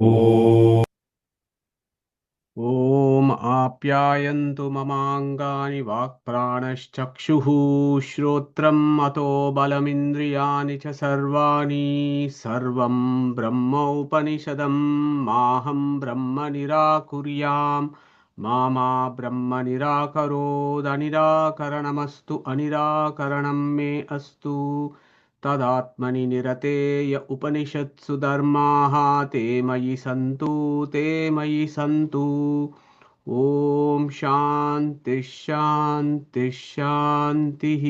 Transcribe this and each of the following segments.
ॐ आप्यायन्तु ममाङ्गानि वाक्प्राणश्चक्षुः श्रोत्रम् अतो बलमिन्द्रियाणि च सर्वाणि सर्वं ब्रह्म उपनिषदं माहं ब्रह्म निराकुर्याम् मा ब्रह्म निराकरोदनिराकरणमस्तु अनिराकरणं मे अस्तु तदात्मनि निरतेय उपनिषत्सु धर्माः ते मयि सन्तु ॐ शान्ति शान्ति शान्तिः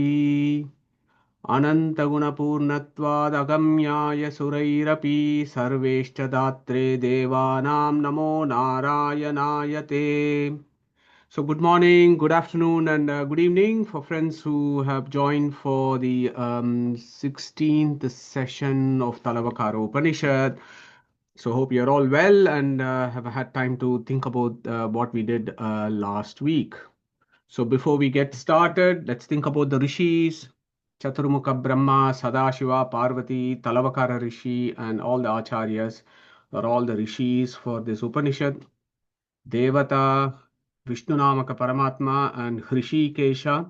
अनन्तगुणपूर्णत्वादगम्याय सुरैरपि सर्वेष्टदात्रे देवानां नमो नारायणाय ते. So, good morning, good afternoon, and good evening for friends who have joined for the 16th session of Talavakara Upanishad. So, hope you're all well and have had time to think about what we did last week. So, before we get started, let's think about the rishis. Chaturmukha Brahma, Sadashiva, Parvati, Talavakara Rishi, and all the acharyas are all the rishis for this Upanishad. Devata, Vishnu Namaka Paramatma, and Hrishikesha.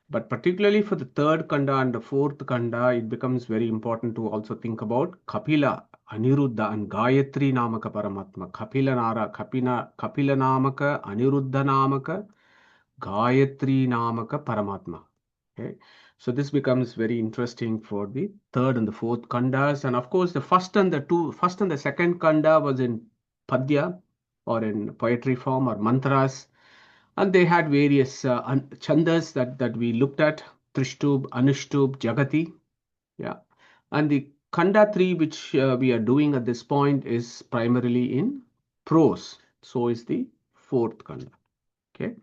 But particularly for the third kanda and the fourth kanda, it becomes very important to also think about Kapila, Aniruddha, and Gayatri Namaka Paramatma. Kapila Namaka, Aniruddha Namaka, Gayatri Namaka Paramatma. Okay. So this becomes very interesting for the third and the fourth kandas. And of course, the first and the second kanda was in Padya or in poetry form or mantras. And they had various chandas that we looked at, Trishtub, Anuštub, Jagati. Yeah. And the Kanda 3, which we are doing at this point, is primarily in prose. So is the fourth Kanda. Okay.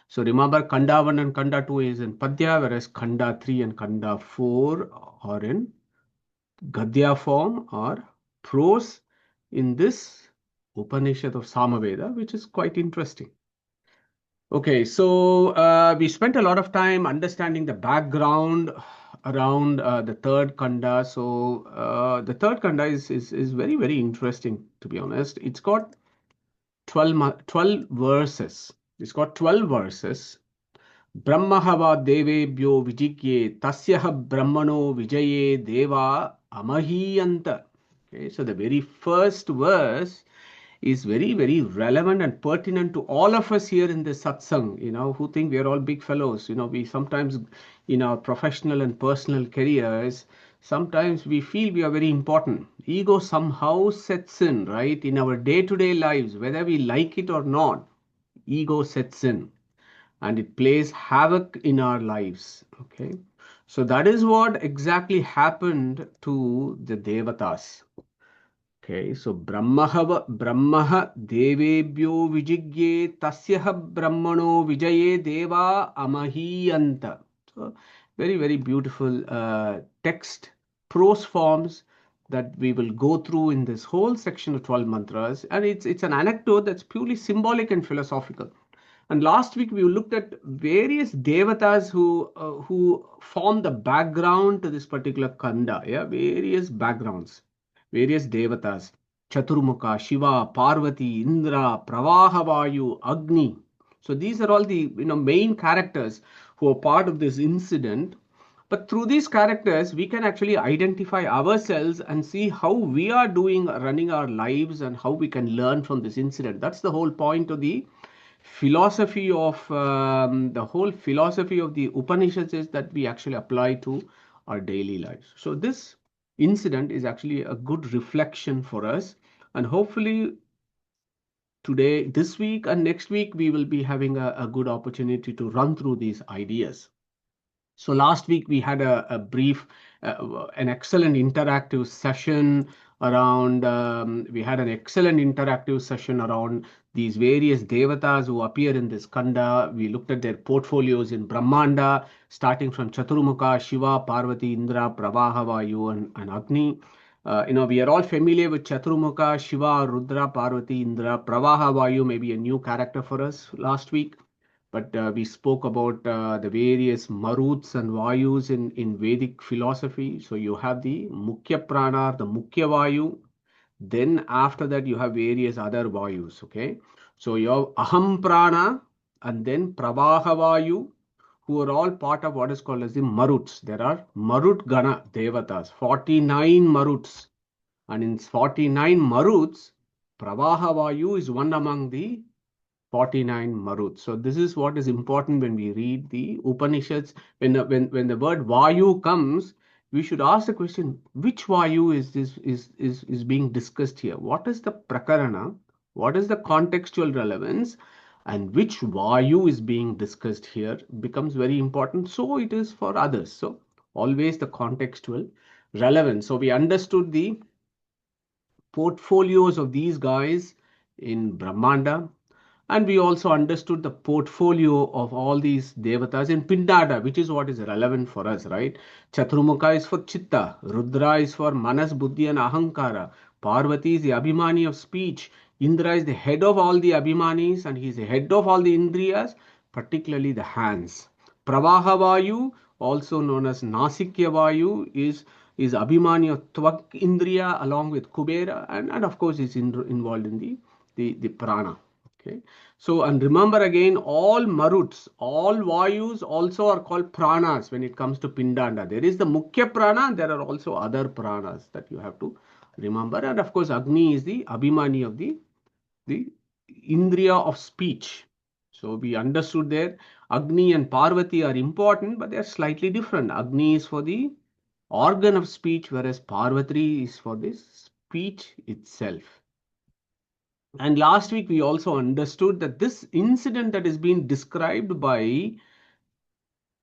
So remember, Kanda 1 and Kanda 2 is in Padya, whereas Kanda 3 and Kanda 4 are in Gadya form or prose in this Upanishad of Samaveda, which is quite interesting. Okay, so we spent a lot of time understanding the background around the third kanda. So the third kanda is very, very interesting, to be honest. It's got 12 verses. It's got 12 verses. Brahmahava devebhyo vijigye tasyaha brahmano vijaye deva amahiyanta. Okay, so the very first verse is very, very relevant and pertinent to all of us here in this satsang, who think we are all big fellows. We sometimes, in our professional and personal careers, sometimes we feel we are very important. Ego somehow sets in, right? In our day-to-day lives, whether we like it or not, ego sets in and it plays havoc in our lives. Okay. So that is what exactly happened to the Devatas. Okay, so Brahmaha Devebhyo Vijigye Tasyaha Brahmano Vijaye Deva Amahiyanta. So very, very beautiful text, prose forms that we will go through in this whole section of 12 mantras. And it's an anecdote that's purely symbolic and philosophical. And last week we looked at various devatas who form the background to this particular kanda. Yeah, various backgrounds, various devatas: Chaturmukha, Shiva, Parvati, Indra, Pravahavayu, Agni. So these are all the main characters who are part of this incident. But through these characters, we can actually identify ourselves and see how we are doing, running our lives, and how we can learn from this incident. That's the whole point of the philosophy of the whole philosophy of the Upanishads is that we actually apply to our daily lives. So this incident is actually a good reflection for us, and hopefully today, this week and next week, we will be having a good opportunity to run through these ideas. So last week we had a brief, an excellent interactive session around. We had an excellent interactive session around these various devatas who appear in this kanda. We looked at their portfolios in Brahmanda, starting from Chaturmukha, Shiva, Parvati, Indra, Pravaha, Vayu, and Agni. We are all familiar with Chaturmukha, Shiva, Rudra, Parvati, Indra. Pravaha, Vayu may be a new character for us last week. But we spoke about the various maruts and vayus in Vedic philosophy. So you have the Mukhya Prana, the Mukhya Vayu, Then after that, you have various other vayus. Okay. So you have Aham Prana and then Pravaha Vayu, who are all part of what is called as the Maruts. There are Marut Gana Devatas, 49 Maruts. And in 49 Maruts, Pravaha Vayu is one among the 49 Maruts. So this is what is important when we read the Upanishads. When the word Vayu comes, we should ask the question, which Vayu is this is being discussed here? What is the Prakarana? What is the contextual relevance? And which Vayu is being discussed here becomes very important. So it is for others. So always the contextual relevance. So we understood the portfolios of these guys in Brahmanda, and we also understood the portfolio of all these devatas in Pindada, which is what is relevant for us, right? Chaturmukha is for Chitta, Rudra is for Manas, Buddhi, and Ahankara, Parvati is the Abhimani of speech, Indra is the head of all the Abhimanis, and he is the head of all the Indriyas, particularly the hands. Pravaha Vayu, also known as Nasikya Vayu, is Abhimani of Tvak Indriya along with Kubera, and of course is involved in the prana. Okay. So, and remember again, all maruts, all vayus also are called pranas when it comes to Pindanda. There is the Mukhya prana, and there are also other pranas that you have to remember. And of course, Agni is the Abhimani of the Indriya of speech. So we understood there Agni and Parvati are important, but they are slightly different. Agni is for the organ of speech, whereas Parvati is for the speech itself. And last week we also understood that this incident that is being described by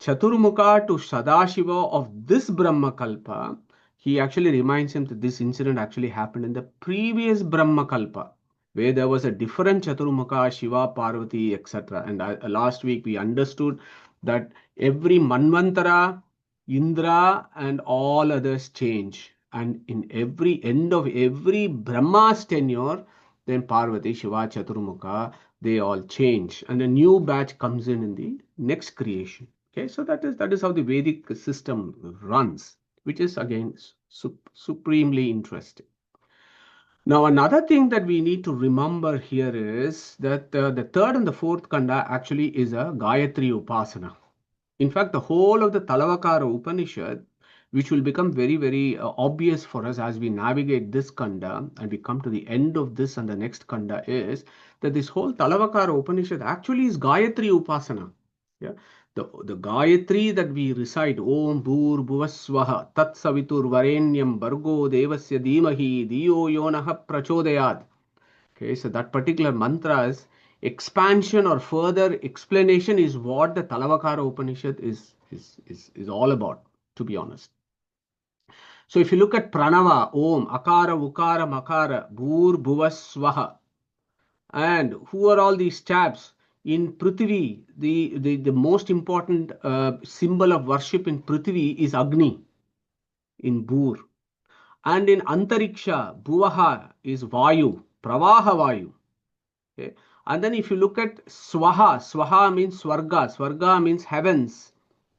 Chaturmukha to Sadashiva of this Brahma Kalpa, he actually reminds him that this incident actually happened in the previous Brahma Kalpa, where there was a different Chaturmukha, Shiva, Parvati, etc. And last week we understood that every Manvantara, Indra, and all others change. And in every end of every Brahma's tenure, then Parvati, Shiva, Chaturmukha, they all change. And a new batch comes in the next creation. Okay, so that is how the Vedic system runs, which is again supremely interesting. Now, another thing that we need to remember here is that the third and the fourth kanda actually is a Gayatri Upasana. In fact, the whole of the Talavakara Upanishad, which will become very, very obvious for us as we navigate this kanda and we come to the end of this and the next kanda, is that this whole Talavakara Upanishad actually is Gayatri Upasana. Yeah. The Gayatri that we recite, Om Bhur Bhuvaswaha Tat Savitur Varenyam Bargo Devasya Dhimahi Diyo Yonaha Prachodayat. Okay, so that particular mantra's expansion or further explanation is what the Talavakara Upanishad is all about, to be honest. So if you look at Pranava, Om, Akara, Ukara, Makara, Bhur, Bhuva, Swaha, and who are all these tabs? In Prithvi, the most important symbol of worship in Prithvi is Agni, in Bhur. And in Antariksha, Bhuvaha is Vayu, Pravaha Vayu. Okay. And then if you look at Swaha, Swaha means Swarga, Swarga means heavens.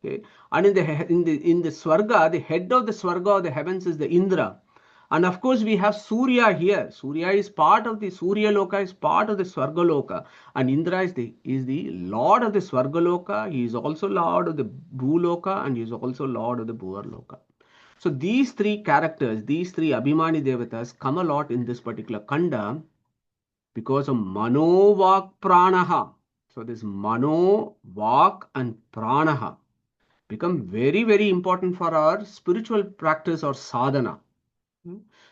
Okay. And in the Swarga, the head of the Swarga of the heavens is the Indra. And of course, we have Surya here. Surya is part of the Surya Loka, is part of the Swarga Loka. And Indra is the Lord of the Swarga Loka. He is also Lord of the Bhuloka, and he is also Lord of the Bhuvar Loka. So these three characters, these three Abhimani Devatas come a lot in this particular Kanda because of Mano, Vak, Pranaha. So this Mano, Vak, and Pranaha become very, very important for our spiritual practice or sadhana.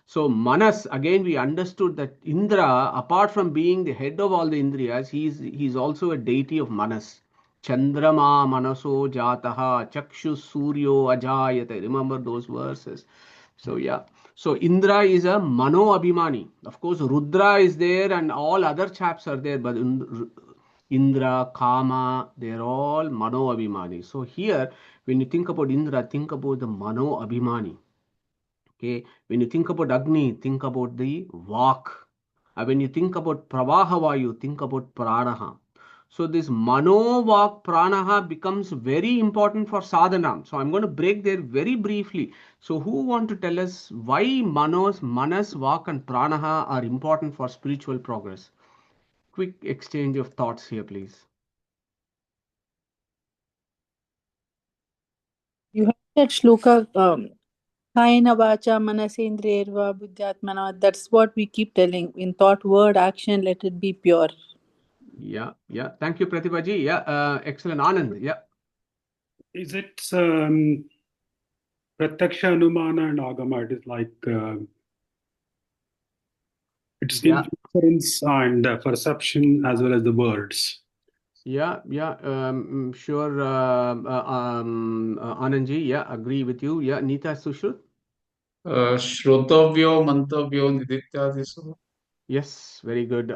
So Manas, again, we understood that Indra, apart from being the head of all the Indriyas, he's also a deity of Manas. Chandrama Manaso Jataha Chakshu Suryo Ajayate. Remember those verses. So yeah. So Indra is a Mano Abhimani. Of course, Rudra is there and all other chaps are there, but Indra, Kama, they're all Mano Abhimani. So here, when you think about Indra, think about the Mano Abhimani. Okay, when you think about Agni, think about the Vak. And when you think about Pravahavayu, think about Pranaha. So this mano, vak, pranaha becomes very important for sadhana. So I'm going to break there very briefly. So who want to tell us why manas, vak and pranaha are important for spiritual progress? Quick exchange of thoughts here, please. You have that shloka, Kayena vacha manasendriyarva buddhyatmana. That's what we keep telling. In thought, word, action, let it be pure. Yeah, yeah. Thank you, Pratibhaji. Yeah, excellent. Anand. Yeah. Is it Pratyaksha, Anumana, and Agama? It is like it's Yeah. inference and perception as well as the words. Yeah, yeah, sure, Anandji, yeah, agree with you. Yeah, Nita Sushruth. श्रोतव्यो मंतव्यो निदित्यादिषु. Yes, very good.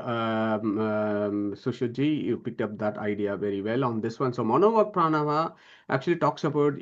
Sushruthi, you picked up that idea very well on this one. So Monovak Pranava actually talks about,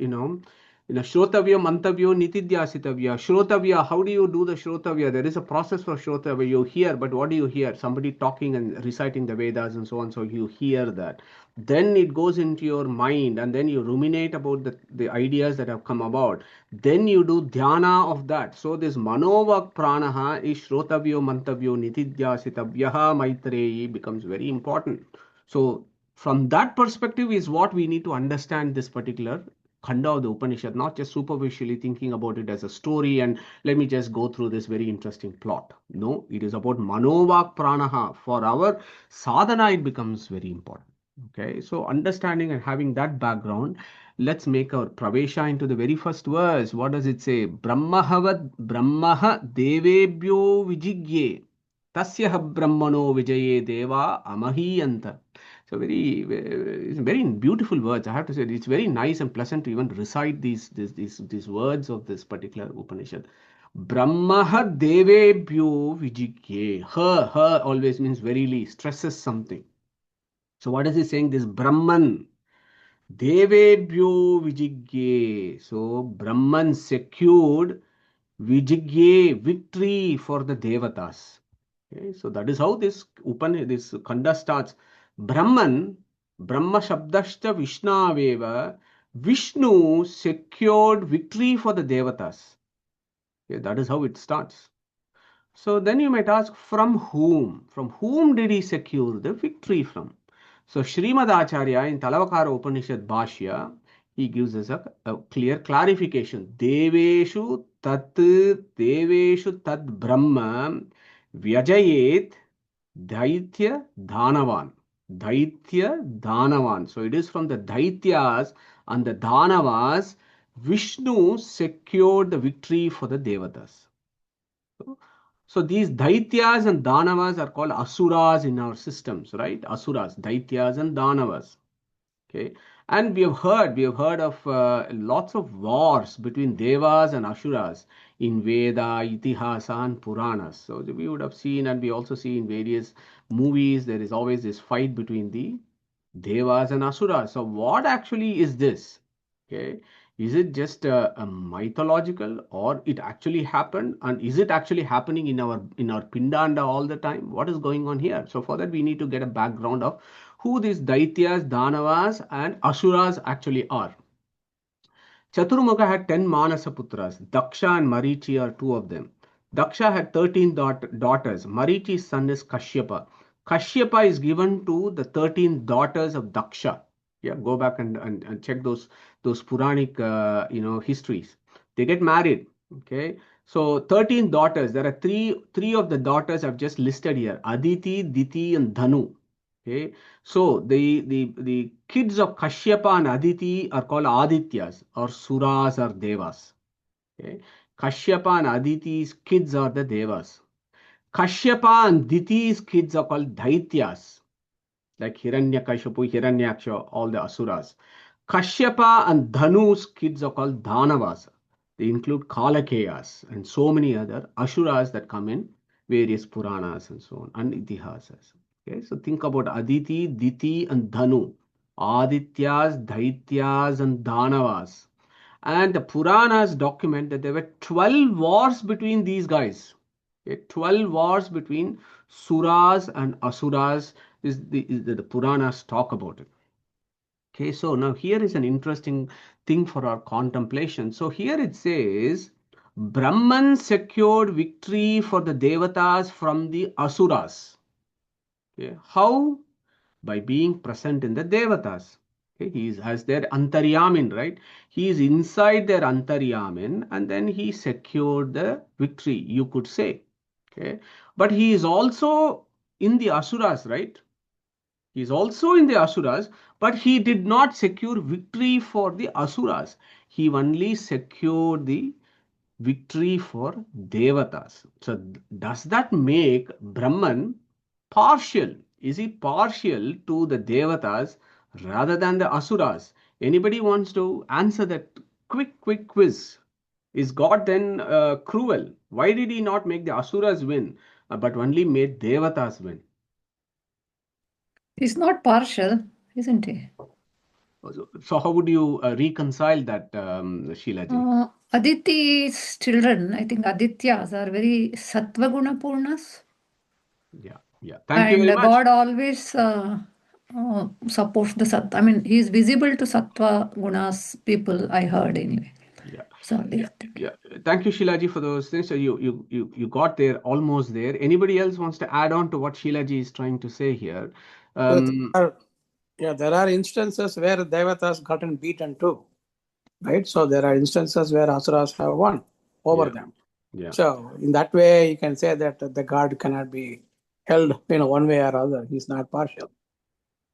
Shrotavya, Mantavya, Nitidhyasitavya. Shrotavya, how do you do the Shrotavya? There is a process for Shrotavya. You hear, but what do you hear? Somebody talking and reciting the Vedas and so on. So you hear that. Then it goes into your mind and then you ruminate about the ideas that have come about. Then you do dhyana of that. So this manovak pranaha is shrotavyo mantavyo nitidhyasitavyaha maitreyi becomes very important. So from that perspective is what we need to understand this particular khanda of the Upanishad, not just superficially thinking about it as a story and let me just go through this very interesting plot. No, it is about manovak pranaha. For our sadhana, it becomes very important. Okay, so understanding and having that background, let's make our pravesha into the very first verse. What does it say? Brahmaha devebhyo vijigye tasya brahmano vijaye deva amahiyanta. So it's very beautiful words. I have to say it's very nice and pleasant to even recite these words of this particular Upanishad. Brahmaha devebhyo vijigye. Her always means verily, stresses something. So what is he saying? This Brahman, Devebhyo Vijigye. So Brahman secured Vijigye, victory for the Devatas. Okay, so that is how this Khanda starts. Brahman, Brahma Shabdashta Vishnaveva, Vishnu secured victory for the Devatas. Okay, that is how it starts. So then you might ask, from whom? From whom did he secure the victory from? So Srimad Acharya in Talavakara Upanishad Bhashya, he gives us a clear clarification. Deveshu tat Brahma Vyajayet Daitya Dhanavan. Daitya Dhanavan. So it is from the Daityas and the Dhanavas, Vishnu secured the victory for the Devatas. So these Daityas and Danavas are called Asuras in our systems, right? Asuras, Daityas and Danavas. Okay, and we have heard of lots of wars between Devas and Asuras in Veda, Itihasa, and Puranas. So we would have seen, and we also see in various movies, there is always this fight between the Devas and Asuras. So what actually is this? Okay, is it just a mythological, or it actually happened, and is it actually happening in our Pindanda all the time? What is going on here? So for that we need to get a background of who these Daityas, Danavas, and Asuras actually are. Chaturmukha had 10 Manasaputras. Daksha and Marichi are two of them. Daksha had 13 daughters. Marichi's son is Kashyapa. Kashyapa is given to the 13 daughters of Daksha. Yeah, go back and check those Puranic histories. They get married. Okay, so 13 daughters. There are three of the daughters I've just listed here: Aditi, Diti, and Dhanu. Okay, so the kids of Kashyapa and Aditi are called Adityas or Suras or Devas. Okay, Kashyapa and Aditi's kids are the Devas. Kashyapa and Diti's kids are called Daityas, like Hiranyakashipu, Hiranyaksha, all the Asuras. Kashyapa and Dhanu's kids are called Dhanavas. They include Kalakeyas and so many other Asuras that come in various Puranas and so on, and Itihasas. Okay, so think about Aditi, Diti, and Dhanu. Adityas, Daityas, and Dhanavas. And the Puranas document that there were 12 wars between these guys. Okay, 12 wars between Suras and Asuras is the Puranas talk about it. Okay, so now here is an interesting thing for our contemplation. So here it says, Brahman secured victory for the Devatas from the Asuras. Okay, how? By being present in the Devatas. Okay, has their Antaryamin, right? He is inside their Antaryamin, and then he secured the victory, you could say. Okay, but he is also in the Asuras, right? He is also in the Asuras, but he did not secure victory for the Asuras. He only secured the victory for Devatas. So, does that make Brahman partial? Is he partial to the Devatas rather than the Asuras? Anybody wants to answer that quick quiz? Is God then cruel? Why did he not make the Asuras win, but only made Devatas win? He's not partial, isn't he? So how would you reconcile that, Sheila ji? Aditi's children, I think Adityas, are very sattva guna purnas. Yeah. Thank you And very much. God always supports the sattva. I mean, he is visible to sattva gunas people, I heard anyway. Yeah. So I'll leave it. Yeah. Thank you, Sheila ji, for those things. So you got there, almost there. Anybody else wants to add on to what Sheila ji is trying to say here? There are instances where Devatas gotten beaten too, right? So there are instances where Asuras have won over them. Yeah. So in that way, you can say that the God cannot be held, one way or other. He's not partial.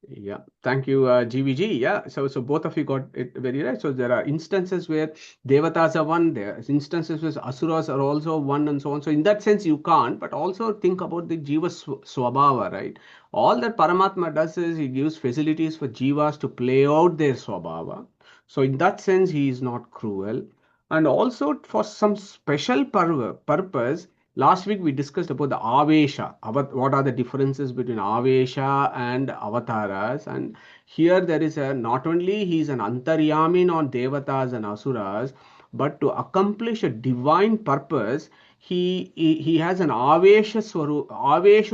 Yeah, thank you, GVG. Yeah, so both of you got it very right. So there are instances where Devatas are one, there are instances where Asuras are also one, and so on. So in that sense, you can't, but also think about the Jiva Swabhava, right? All that Paramatma does is he gives facilities for Jivas to play out their Swabhava. So in that sense, he is not cruel. And also for some special purpose, last week we discussed about the Avesha, what are the differences between Avesha and Avataras. And here there is not only he is an Antaryamin on Devatas and Asuras, but to accomplish a divine purpose, he has an Avesha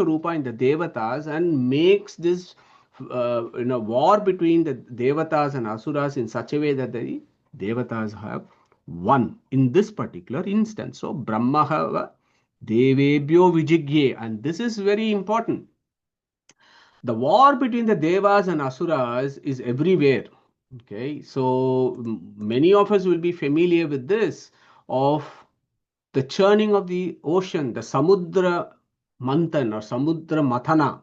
Rupa in the Devatas and makes this war between the Devatas and Asuras in such a way that the Devatas have won in this particular instance. So Brahma Devebhyo Vijigye, and this is very important. The war between the Devas and Asuras is everywhere. Okay, so many of us will be familiar with this of the churning of the ocean, the Samudra Manthan or Samudra Mathana.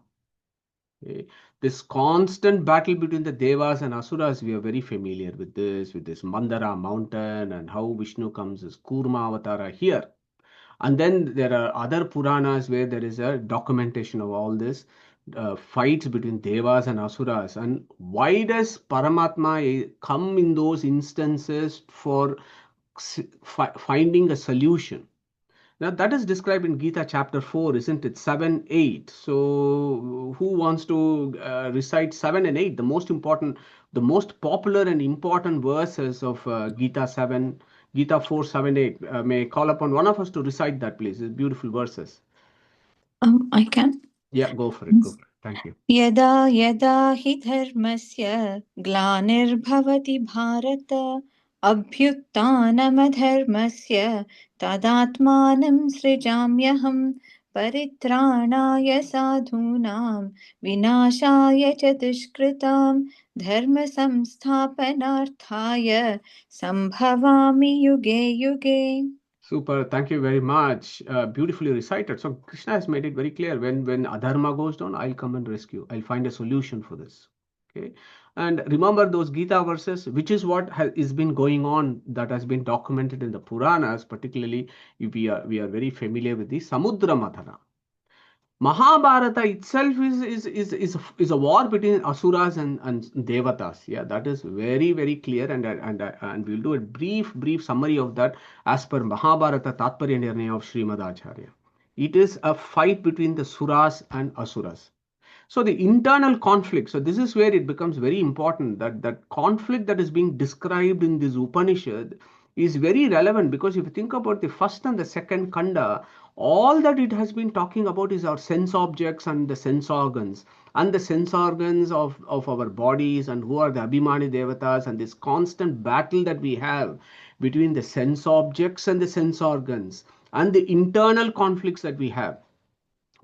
Okay. This constant battle between the Devas and Asuras, we are very familiar with this Mandara mountain and how Vishnu comes as Kurma Avatara here. And then there are other Puranas where there is a documentation of all this fights between Devas and Asuras. And why does Paramatma come in those instances for finding a solution? Now that is described in Gita chapter 4, isn't it? 7, 8. So who wants to recite 7 and 8? The most important, the most popular and important verses of Gita 7, Gita 4, 7, 8. May I call upon one of us to recite that, please? It's beautiful verses. I can. Yeah, go for it. Go for it. Thank you. यदा यदा हि धर्मस्य ग्लानिर्भवति भारत अभ्युत्थानमधर्मस्य तदात्मानं सृजाम्यहं परित्राणाय साधूनां विनाशाय च दुष्कृतां धर्मसंस्थापनार्थाय सम्भवामि युगे युगे. Super. Thank you very much. Beautifully recited. So Krishna has made it very clear. When adharma goes down, I'll come and rescue. I'll find a solution for this. Okay. And remember those Gita verses, which is what has been going on, that has been documented in the Puranas. Particularly, we are very familiar with the Samudra Mathana. Mahabharata itself is a war between Asuras and Devatas. Yeah, that is very clear, and we'll do a brief summary of that as per Mahabharata Tatparya Nirnaya of Srimad Acharya. It is a fight between the Suras and Asuras. So the internal conflict. So this is where it becomes very important that conflict that is being described in this Upanishad is very relevant, because if you think about the first and the second kanda, all that it has been talking about is our sense objects and the sense organs, and the sense organs of our bodies, and who are the Abhimani Devatas, and this constant battle that we have between the sense objects and the sense organs, and the internal conflicts that we have.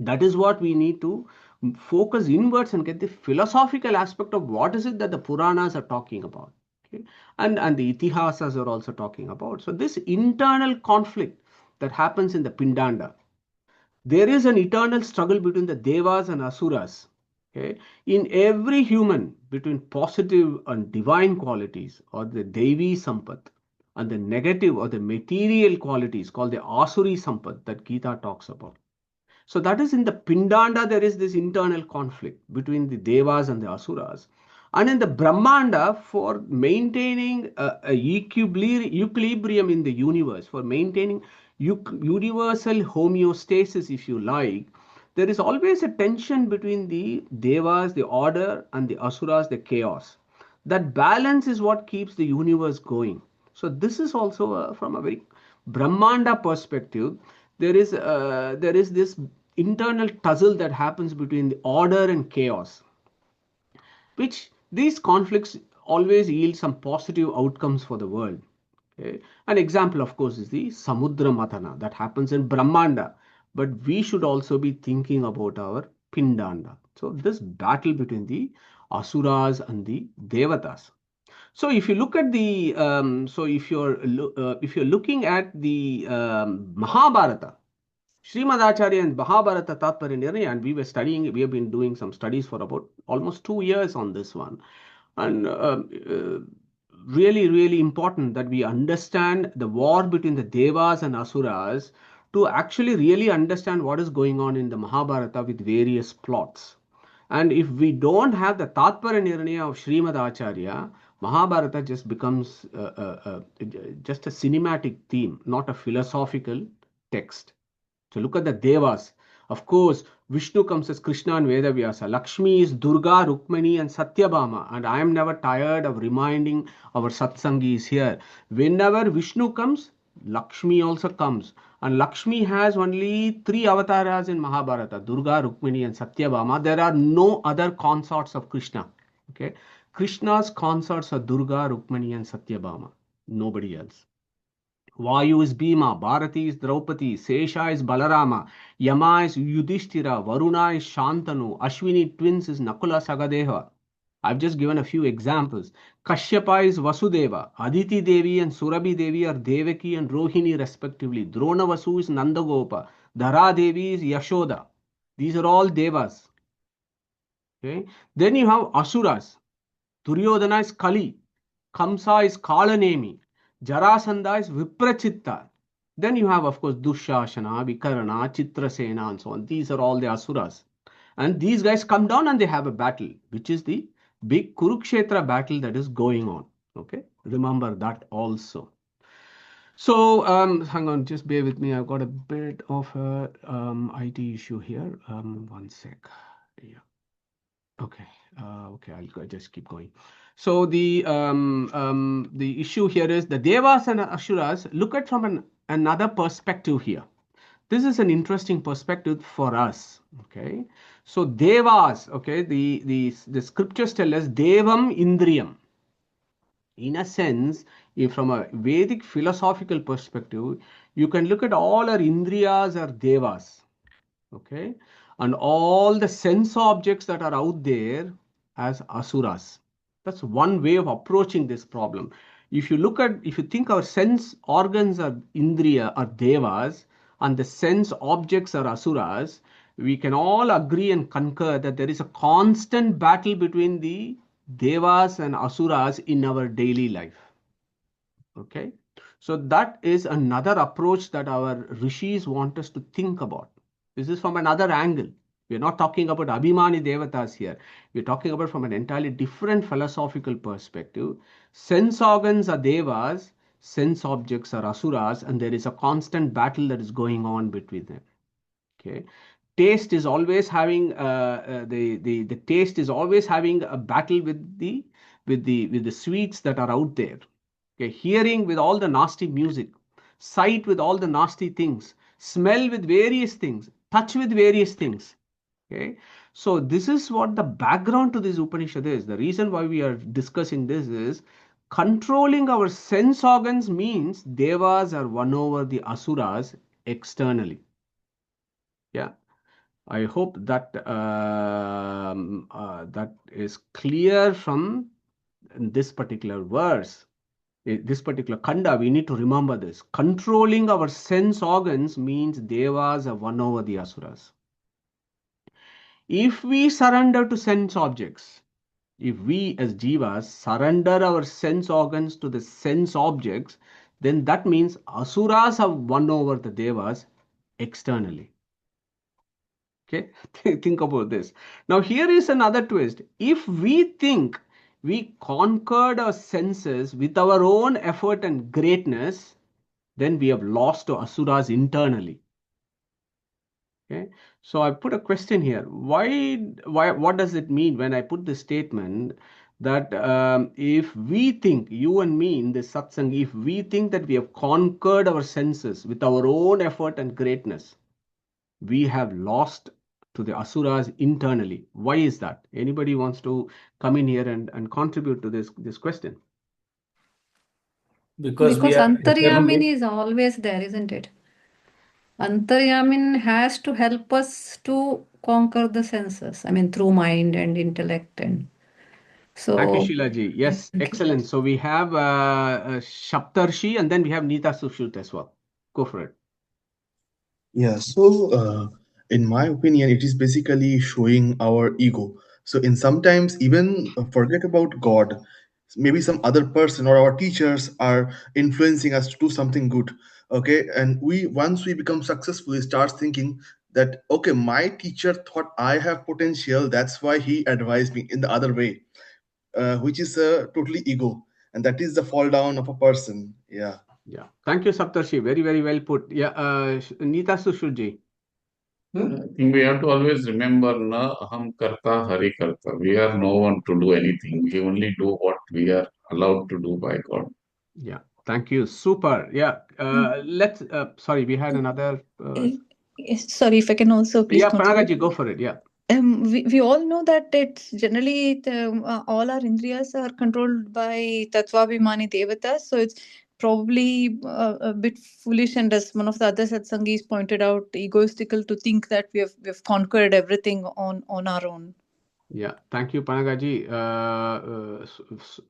That is what we need to focus inwards and get the philosophical aspect of what is it that the Puranas are talking about. Okay? And the Itihasas are also talking about. So this internal conflict that happens in the Pindanda, there is an eternal struggle between the Devas and Asuras. Okay? In every human, between positive and divine qualities, or the Devi Sampat, and the negative or the material qualities called the Asuri Sampat that Gita talks about. So that is in the Pindanda, there is this internal conflict between the Devas and the Asuras. And in the Brahmanda, for maintaining a equilibrium in the universe, for maintaining universal homeostasis, if you like, there is always a tension between the Devas, the order, and the Asuras, the chaos. That balance is what keeps the universe going. So this is also from a very Brahmanda perspective, there is this internal tussle that happens between the order and chaos, which these conflicts always yield some positive outcomes for the world. Okay? An example, of course, is the Samudra Mathana that happens in Brahmanda, but we should also be thinking about our Pindanda. So this battle between the Asuras and the Devatas. So if you look at the, if you're looking at the Mahabharata, Srimad Acharya and Mahabharata Tatparya Nirnaya, and we have been doing some studies for about almost 2 years on this one. And really, really important that we understand the war between the Devas and Asuras to actually really understand what is going on in the Mahabharata with various plots. And if we don't have the Tatparya Nirnaya of Srimad Acharya, Mahabharata just becomes just a cinematic theme, not a philosophical text. So look at the Devas. Of course, Vishnu comes as Krishna and Vedavyasa. Lakshmi is Durga, Rukmani and Satyabhama. And I am never tired of reminding our satsangis here. Whenever Vishnu comes, Lakshmi also comes. And Lakshmi has only 3 avatars in Mahabharata, Durga, Rukmini and Satyabhama. There are no other consorts of Krishna. Okay? Krishna's consorts are Durga, Rukmini and Satyabhama. Nobody else. Vayu is Bhima, Bharati is Draupadi, Sesha is Balarama, Yama is Yudhishthira, Varuna is Shantanu, Ashwini twins is Nakula Sagadeva. I've just given a few examples. Kashyapa is Vasudeva, Aditi Devi and Surabhi Devi are Devaki and Rohini respectively. Drona Vasu is Nandagopa, Dhara Devi is Yashoda. These are all Devas. Okay? Then you have Asuras. Duryodhana is Kali, Kamsa is Kalanemi, Jarasandha is Viprachitta. Then you have, of course, Dushashana, Vikarana, Chitrasena, and so on. These are all the Asuras. And these guys come down and they have a battle, which is the big Kurukshetra battle that is going on. Okay, remember that also. So, hang on, just bear with me. I've got a bit of a IT issue here. One sec. Yeah. Okay. Okay, I'll just keep going. So the issue here is the Devas and Asuras. Look at from another perspective here. This is an interesting perspective for us. Okay, so Devas. Okay, the scriptures tell us Devam Indriyam. In a sense, if from a Vedic philosophical perspective, you can look at all our Indriyas are Devas. Okay, and all the sense objects that are out there as Asuras. That's one way of approaching this problem. If you think our sense organs are Indriya or Devas and the sense objects are Asuras, we can all agree and concur that there is a constant battle between the Devas and Asuras in our daily life. Okay, so that is another approach that our rishis want us to think about. This is from another angle. We're not talking about Abhimani Devatas here. We're talking about from an entirely different philosophical perspective. Sense organs are Devas, sense objects are Asuras, and there is a constant battle that is going on between them. Okay, taste is always having the taste is always having a battle with the sweets that are out there. Okay, hearing with all the nasty music, sight with all the nasty things, smell with various things, touch with various things. Okay, so this is what the background to this Upanishad is. The reason why we are discussing this is controlling our sense organs means devas are won over the asuras externally. Yeah, I hope that that is clear from this particular verse. This particular kanda, we need to remember this. Controlling our sense organs means devas have won over the asuras. If we surrender to sense objects, if we as jivas surrender our sense organs to the sense objects, then that means asuras have won over the devas externally. Okay, think about this. Now, here is another twist. If we think we conquered our senses with our own effort and greatness, then we have lost to asuras internally. Okay, so I put a question here. What does it mean when I put this statement that if we think, you and me in this satsang, if we think that we have conquered our senses with our own effort and greatness, we have lost to the asuras internally. Why is that? Anybody wants to come in here and contribute to this question? Because we Because are Antaryamin internally, is always there, isn't it? Antaryamin has to help us to conquer the senses. I mean, through mind and intellect, and Thank you, so. Shilaji. Yes, excellent. So we have Shaptarshi and then we have Nita Sushut as well. Go for it. Yeah, so in my opinion, it is basically showing our ego. So in sometimes even forget about God, maybe some other person or our teachers are influencing us to do something good. Okay, and we once we become successful, we start thinking that okay, my teacher thought I have potential, that's why he advised me in the other way, which is totally ego, and that is the fall down of a person. Yeah. Yeah. Thank you, Saptarshi. Very, very well put. Yeah, Nita Sushruji. I think we have to always remember, na aham karta, hari karta. We are no one to do anything. We only do what we are allowed to do by God. Yeah. Thank you. Super. Yeah. Sorry, we had another. Yes, sorry, if I can also please Yeah, contribute. Panagaji, go for it. Yeah. We all know that it's generally all our indriyas are controlled by Tattvabhimani Devatas, so it's probably a bit foolish, and as one of the other satsangis pointed out, egoistical to think that we have conquered everything on our own. Yeah, thank you, Panagaji.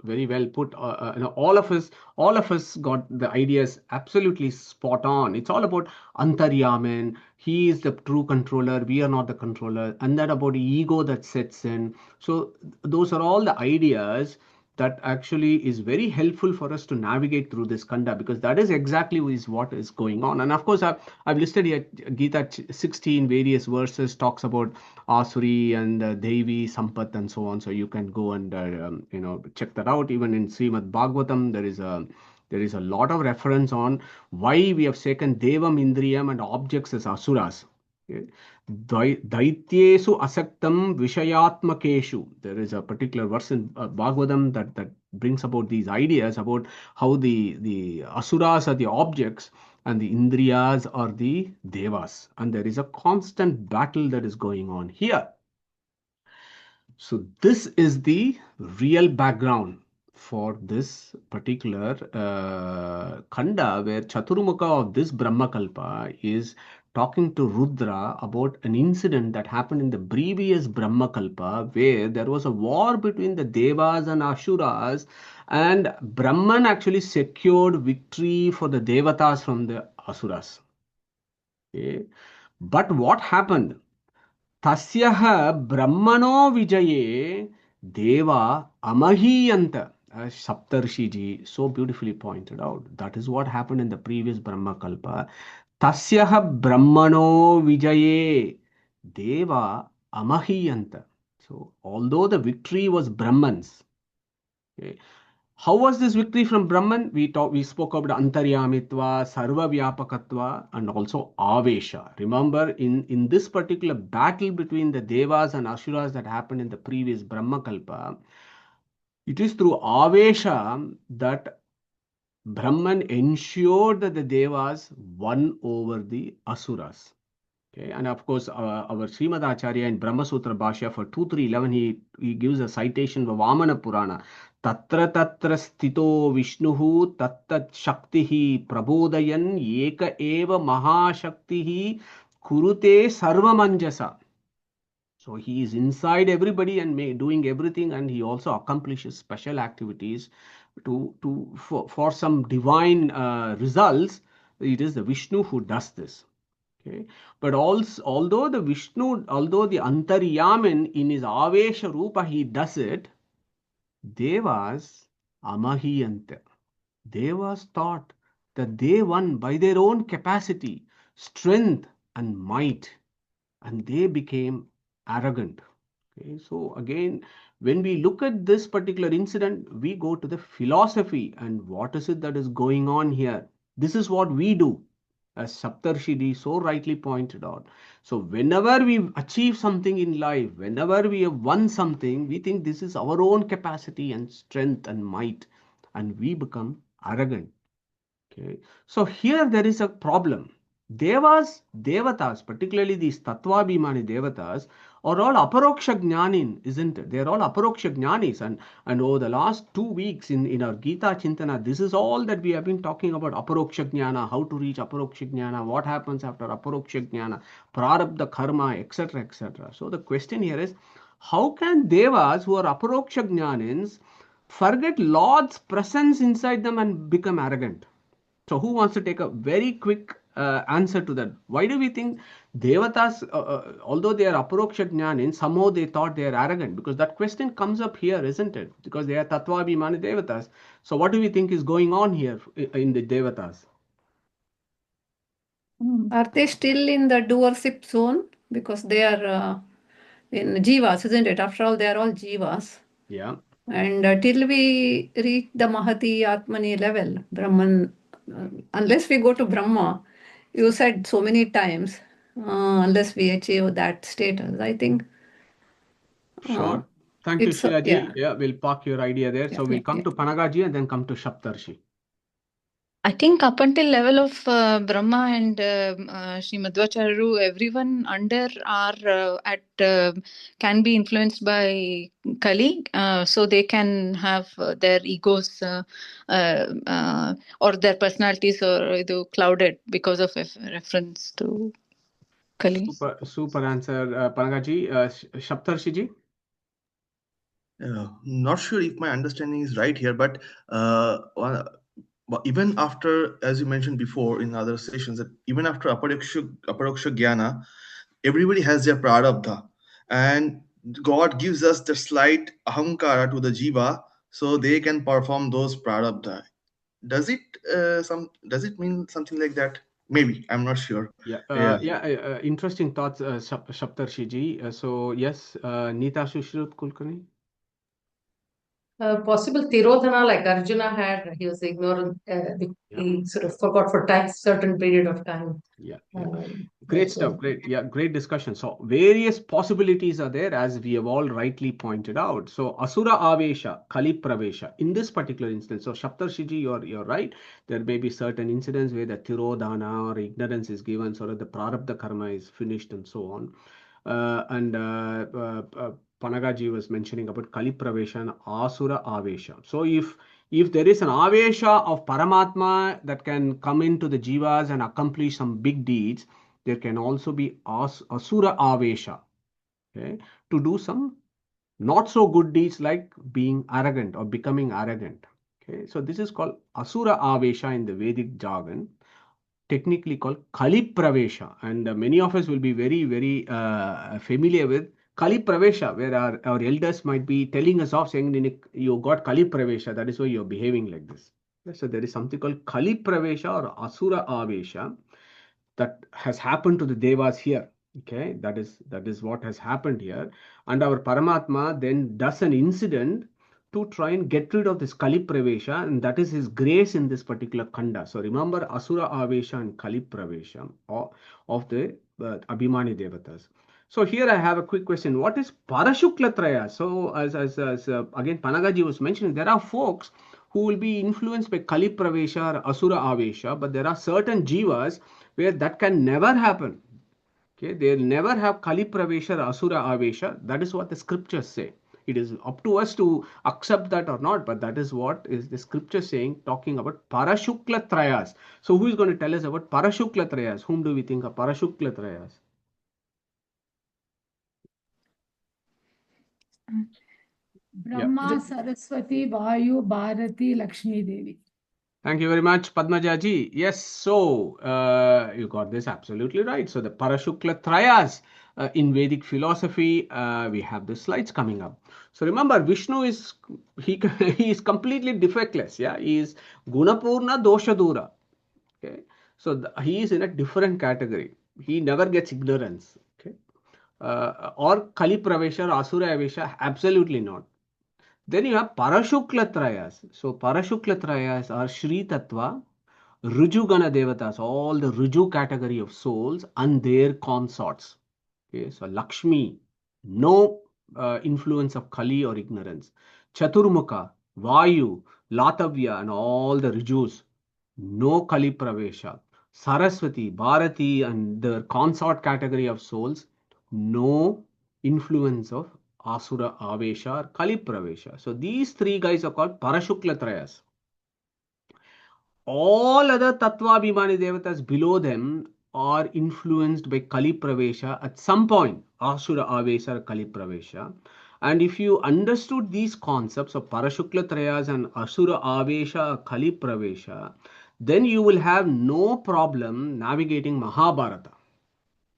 Very well put. All of us got the ideas absolutely spot on. It's all about Antaryaman. He is the true controller. We are not the controller, and that about ego that sets in. So those are all the ideas that actually is very helpful for us to navigate through this kanda, because that is exactly is what is going on. And of course, I've listed here Gita 16 various verses talks about Asuri and Devi, Sampat, and so on. So you can go and check that out. Even in Srimad Bhagavatam, there is a lot of reference on why we have taken Devam, Indriyam, and objects as asuras. Okay. Daityesu asaktam vishayatmakeshu. There is a particular verse in Bhagavatam that brings about these ideas about how the asuras are the objects and the indriyas are the devas. And there is a constant battle that is going on here. So this is the real background for this particular Khanda, where Chaturmukha of this Brahmakalpa is talking to Rudra about an incident that happened in the previous Brahmakalpa, where there was a war between the Devas and Asuras, and Brahman actually secured victory for the Devatas from the Asuras. Okay. But what happened? Tasyaha Brahmano Vijaye Deva Amahiyanta, as Saptarshi ji so beautifully pointed out. That is what happened in the previous Brahma Kalpa. Tasyaha Brahmano Vijaye Deva Amahiyanta. So, although the victory was Brahman's, okay, how was this victory from Brahman? We spoke about Antaryamitva, Sarva Vyapakatva, and also Avesha. Remember, in this particular battle between the Devas and Asuras that happened in the previous Brahma Kalpa, it is through Avesha that Brahman ensured that the Devas won over the Asuras. Okay, and of course, our Srimad Acharya in Brahma Sutra Bhashya for 2311, he gives a citation of Vamana Purana. Tatra tatra sthito Vishnuhu tattat shaktihi prabodhayan eka eva mahashaktihi kurute sarvamanjasa. So he is inside everybody and doing everything, and he also accomplishes special activities for some divine results. It is the Vishnu who does this. Okay, but also although the Antaryaman in his Avesha Rupa he does it, Devas Amahiyanta. Devas thought that they won by their own capacity, strength, and might, and they became arrogant. Okay, so again, when we look at this particular incident, we go to the philosophy and what is it that is going on here. This is what we do, as Saptarshidi so rightly pointed out. So whenever we achieve something in life, whenever we have won something, we think this is our own capacity and strength and might, and we become arrogant. Okay, so here there is a problem. Devatas, particularly these Tattvabhimani Devatas, are all Aparoksha Jnanin, isn't it? They are all Aparoksha Jnanis. And over the last 2 weeks in our Gita Chintana, this is all that we have been talking about Aparoksha Jnana, how to reach Aparoksha Jnana, what happens after Aparoksha Jnana, Prarabdha Karma, etc. etc. So the question here is, how can Devas who are Aparoksha Jnanins forget Lord's presence inside them and become arrogant? So who wants to take a very quick answer to that? Why do we think Devatas, although they are Aparoksha Jnanin, somehow they thought they are arrogant? Because that question comes up here, isn't it? Because they are Tattvabhimani Devatas. So what do we think is going on here in the Devatas? Are they still in the doership zone? Because they are in Jivas, isn't it? After all, they are all Jivas. Yeah. And till we reach the Mahati Atmani level, Brahman, unless we go to Brahma, you said so many times, unless we achieve that status, I think. Sure. Thank you, It's Sheilaji. Yeah, we'll park your idea there. So we'll come yeah. to Panagaji and then come to Shaptarshi. I think up until level of Brahma and Sri Madhvacharya, everyone under are can be influenced by Kali, so they can have their egos or their personalities or clouded because of reference to Kali. Super answer, Panagaji. Shaptarshi ji? Not sure if my understanding is right here, but even after, as you mentioned before in other sessions, that even after aparoksha jnana, everybody has their prarabdha, and God gives us the slight ahankara to the jiva, so they can perform those prarabdha. Does it mean something like that? Maybe, I'm not sure. Interesting thoughts, Shaptarshi ji. So yes, Neeta Sushrut Kulkarni. Possible Tirodhana like Arjuna had, he was ignorant, he sort of forgot for certain period of time. Great stuff. Great discussion. So various possibilities are there, as we have all rightly pointed out. So Asura Avesha, Kali Pravesha. In this particular instance, so Shaptarshiji, you're right. There may be certain incidents where the Tirodhana or ignorance is given, so that the Prarabdha Karma is finished and so on. Panagaji was mentioning about Kali Pravesha and Asura Avesha. So if there is an Avesha of Paramatma that can come into the Jivas and accomplish some big deeds, there can also be Asura Avesha, okay, to do some not so good deeds like being arrogant or becoming arrogant. Okay, so this is called Asura Avesha in the Vedic jargon, technically called Kali Pravesha, and many of us will be very, very familiar with Kali Pravesha, where our elders might be telling us off, saying, you got Kali Pravesha, that is why you're behaving like this. So there is something called Kali Pravesha or Asura Avesha that has happened to the Devas here. Okay, that is what has happened here. And our Paramatma then does an incident to try and get rid of this Kali Pravesha, and that is his grace in this particular Kanda. So remember Asura Avesha and Kali Pravesha of the Abhimani Devatas. So here I have a quick question. What is Parashukla Traya? So as again Panagaji was mentioning, there are folks who will be influenced by Kali Pravesha or Asura Avesha, but there are certain jivas where that can never happen. Okay, they'll never have Kali Pravesha or Asura Avesha. That is what the scriptures say. It is up to us to accept that or not, but that is what is the scripture saying, talking about Parashukla Trayas. So who is going to tell us about Parashukla Trayas? Whom do we think of Parashukla Trayas? Brahma, Saraswati, Vayu, Bharati, Lakshmi Devi. Thank you very much, Padmajaji. Yes, so you got this absolutely right. So the Parashukla Trayas in Vedic philosophy, we have the slides coming up. So remember, Vishnu is he he is completely defectless. Yeah, he is Gunapurna Doshadura. Okay, so he is in a different category. He never gets ignorance. Okay, or Kali Pravesha or Asura Avesha, absolutely not. Then you have Parashukla Trayas. So Parashukla Trayas are Shri Tattva, Rujugana Devatas, all the Ruju category of souls and their consorts. Okay, so Lakshmi, no influence of Kali or ignorance. Chaturmukha, Vayu, Latavya, and all the Rijus, no Kali Pravesha. Saraswati, Bharati, and the consort category of souls, no influence of Asura Avesha or Kali Pravesha. So these three guys are called Parashukla Trayas. All other Tattvabhimani Devatas below them are influenced by Kali Pravesha at some point, Asura Avesha or Kali Pravesha. And if you understood these concepts of Parashukla Trayas and Asura Avesha or Kali Pravesha, then you will have no problem navigating Mahabharata.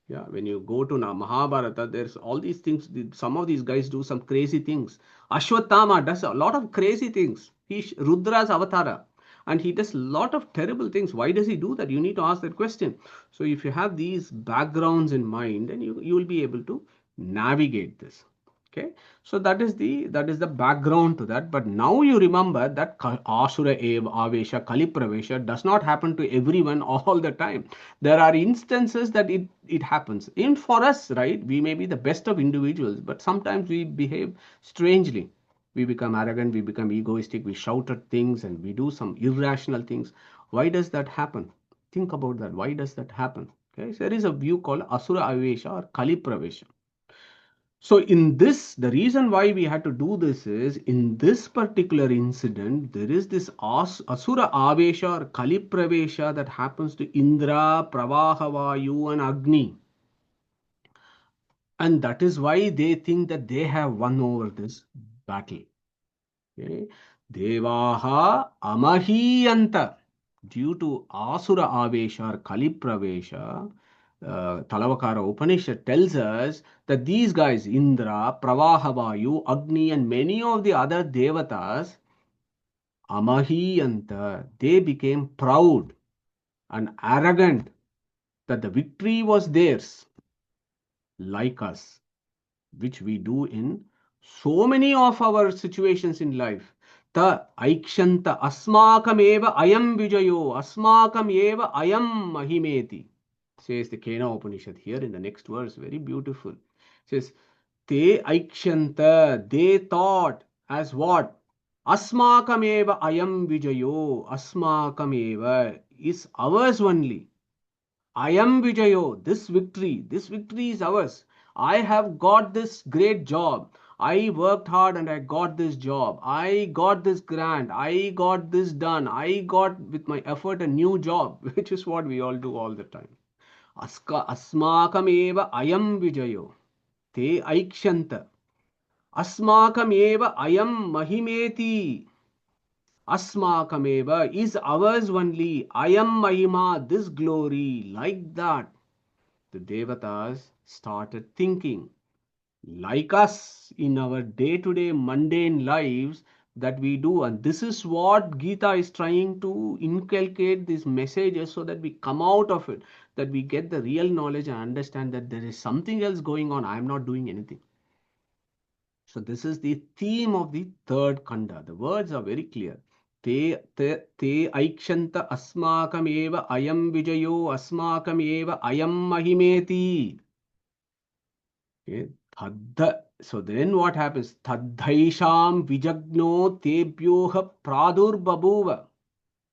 Yeah, when you go to Mahabharata, there's all these things. Some of these guys do some crazy things. Ashwatthama does a lot of crazy things. He's Rudra's avatara. And he does a lot of terrible things. Why does he do that? You need to ask that question. So if you have these backgrounds in mind, then you will be able to navigate this. Okay, so that is the background to that. But now you remember that Asura Avesha, Kali Pravesha does not happen to everyone all the time. There are instances that it happens. In for us, right? We may be the best of individuals, but sometimes we behave strangely. We become arrogant, we become egoistic, we shout at things, and we do some irrational things. Why does that happen? Think about that. Why does that happen? Okay, so there is a view called Asura Avesha or Kali Pravesha. So in this, the reason why we had to do this is, in this particular incident, there is this Asura Avesha or Kali Pravesha that happens to Indra, Pravahavayu and Agni. And that is why they think that they have won over this battle. Okay. Devaha Amahiyanta. Due to Asura Avesha or Kali Pravesha, Talavakara Upanishad tells us that these guys, Indra, Pravahavayu, Agni, and many of the other devatas, Amahiyanta, they became proud and arrogant that the victory was theirs, like us, which we do in so many of our situations in life. Ta aikshanta asmakam eva ayam vijayo asmakam eva ayam mahimeti, says the Kena Upanishad here in the next verse. Very beautiful. It says, te aikshanta, they thought as what? Asmakam eva ayam vijayo, asmakam eva is ours only. I am Vijayo, this victory is ours. I have got this great job. I worked hard and I got this job. I got this grant. I got this done. I got with my effort a new job, which is what we all do all the time. Asmakam eva ayam Vijayo. Te aikshanta. Asmakam eva ayam mahimeti. Asmakameva is ours only. Ayam Mahima, this glory. Like that, the Devatas started thinking like us in our day-to-day mundane lives that we do. And this is what Gita is trying to inculcate, these messages, so that we come out of it, that we get the real knowledge and understand that there is something else going on. I am not doing anything. So this is the theme of the third kanda. The words are very clear. Te aikshanta asmakam eva ayam vijayo asmakam eva ayam mahimeti. Okay. So then what happens? Tadhaisham vijagno tebyoha pradur babuva.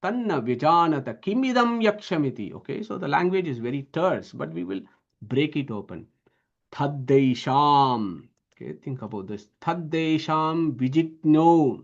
Tanna vijanata kimidam yakshamiti. Okay, so the language is very terse, but we will break it open. Taddeisham. Okay, think about this. Taddeisham vijigno.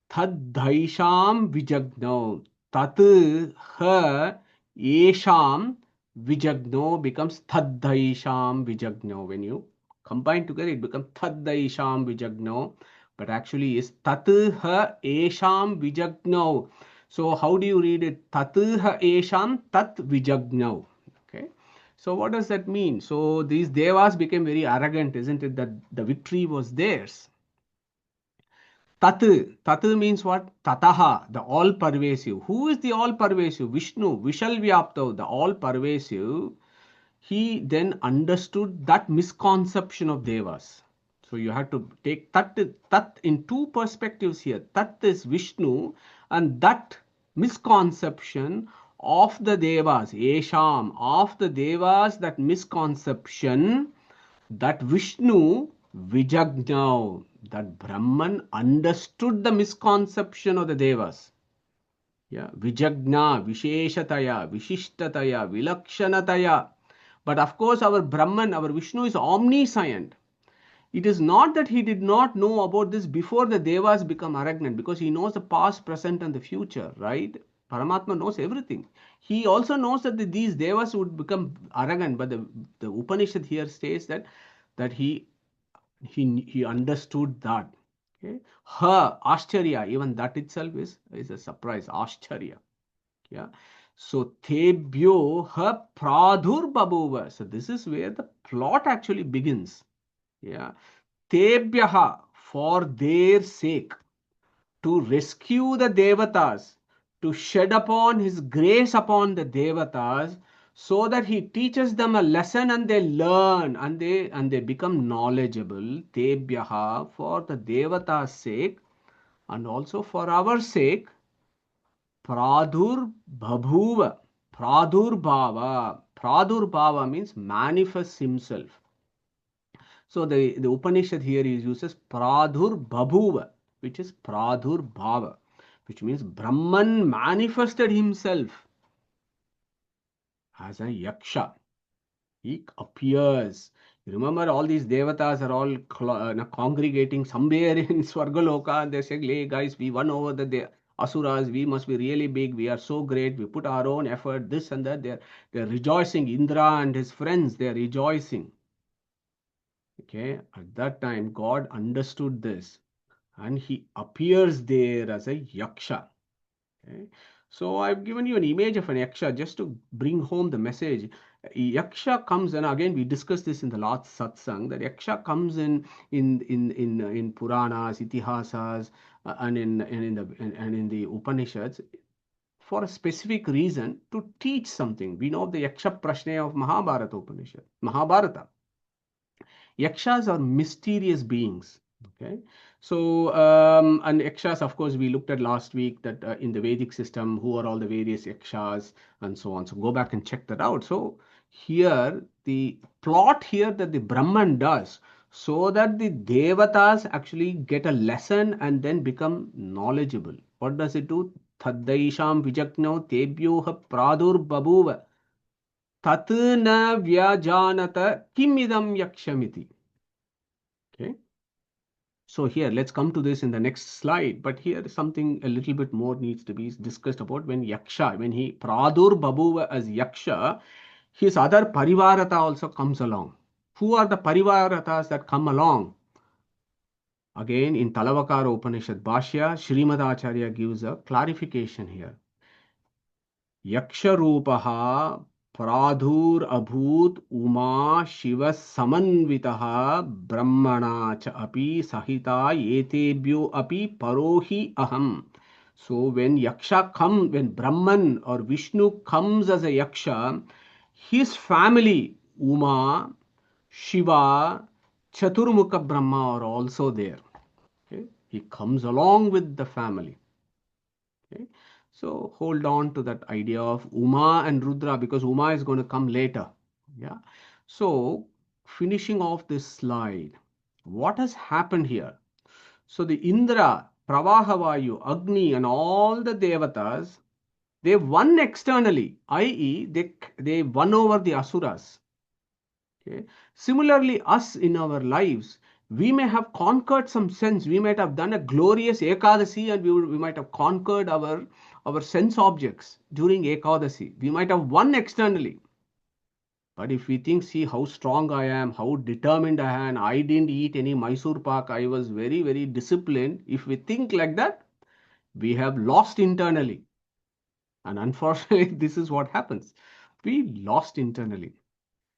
Taddaisham vijagno. Tat ha esham vijagno becomes taddaisham vijagno. When you combine together, it becomes taddaisham vijagno. But actually, is tat ha esham vijagno. So how do you read it? Tat ha esham tat vijagno. Okay. So what does that mean? So these devas became very arrogant, isn't it? That the victory was theirs. Tat. Tat means what? Tataha, the all pervasive. Who is the all pervasive? Vishnu, Vishal Vyapto, the all pervasive. He then understood that misconception of devas. So you have to take tat in two perspectives here. Tat is Vishnu, and that misconception of the devas, Esham, of the devas, that misconception, that Vishnu Vijagna, that Brahman understood the misconception of the devas. Yeah, Vijagna, Visheshataya, Vishishtataya, Vilakshanataya. But of course, our Brahman, our Vishnu is omniscient. It is not that he did not know about this before the devas become arrogant, because he knows the past, present, and the future, right? Paramatma knows everything. He also knows that these devas would become arrogant, but the Upanishad here states that he understood that. Okay, her Ashcharya, even that itself is a surprise. Ashcharya. Yeah. So Tebyo her Pradhur Babuva. So this is where the plot actually begins. Yeah. Tebyaha, for their sake, to rescue the Devatas, to shed upon his grace upon the Devatas, so that he teaches them a lesson and they learn and they become knowledgeable. Tebyaha, for the Devatas' sake and also for our sake. Pradur Bhabhuva. Pradur Bhava. Pradur Bhava means manifests himself. So the Upanishad here uses Pradur Bhabhuva, which is Pradur Bhava, which means Brahman manifested himself as a Yaksha. He appears. You remember, all these devatas are all congregating somewhere in Swargaloka, and they're saying, hey guys, we won over the Asuras, we must be really big, we are so great, we put our own effort, this and that. They're rejoicing. Indra and his friends, they're rejoicing. Okay, at that time, God understood this and he appears there as a Yaksha. Okay. So I've given you an image of an Yaksha just to bring home the message. Yaksha comes, and again we discussed this in the last satsang, that Yaksha comes in Puranas, Itihasas, and in the Upanishads for a specific reason, to teach something. We know the Yaksha Prashna of Mahabharata Upanishad. Mahabharata. Yakshas are mysterious beings. Okay, so and yakshas, of course, we looked at last week that in the Vedic system, who are all the various yakshas and so on. So go back and check that out. So here the plot here that the Brahman does, so that the devatas actually get a lesson and then become knowledgeable. What does it do? Taddaisham vijagno tebyoha pradur babuva tat na vyajanata kimidam yakshamiti. Okay. So here, let's come to this in the next slide. But here something a little bit more needs to be discussed about when Yaksha, when he Pradur Babuva as Yaksha, his other Parivarata also comes along. Who are the Parivaratas that come along? Again, in Talavakara Upanishad Bhashya, Srimad Acharya gives a clarification here. Yaksharupaha Pradhur Abhut Uma Shiva Samanvitaha Brahmana cha api Sahita Etebhyo api Parohi Aham. So when Yaksha comes, when Brahman or Vishnu comes as a Yaksha, his family, Uma, Shiva, Chaturmukha Brahma are also there. Okay? He comes along with the family. Okay? So hold on to that idea of Uma and Rudra, because Uma is going to come later. Yeah. So finishing off this slide, What has happened here? So the Indra, Pravahavayu, Agni, and all the Devatas, they won externally, i.e., they won over the Asuras. Okay. Similarly, us in our lives, we may have conquered some sense. We might have done a glorious Ekadasi and we might have conquered our sense objects during Ekadasi. We might have won externally. But if we think, see how strong I am, how determined I am, I didn't eat any Mysore pak, I was very, very disciplined. If we think like that, we have lost internally. And unfortunately, this is what happens. We lost internally.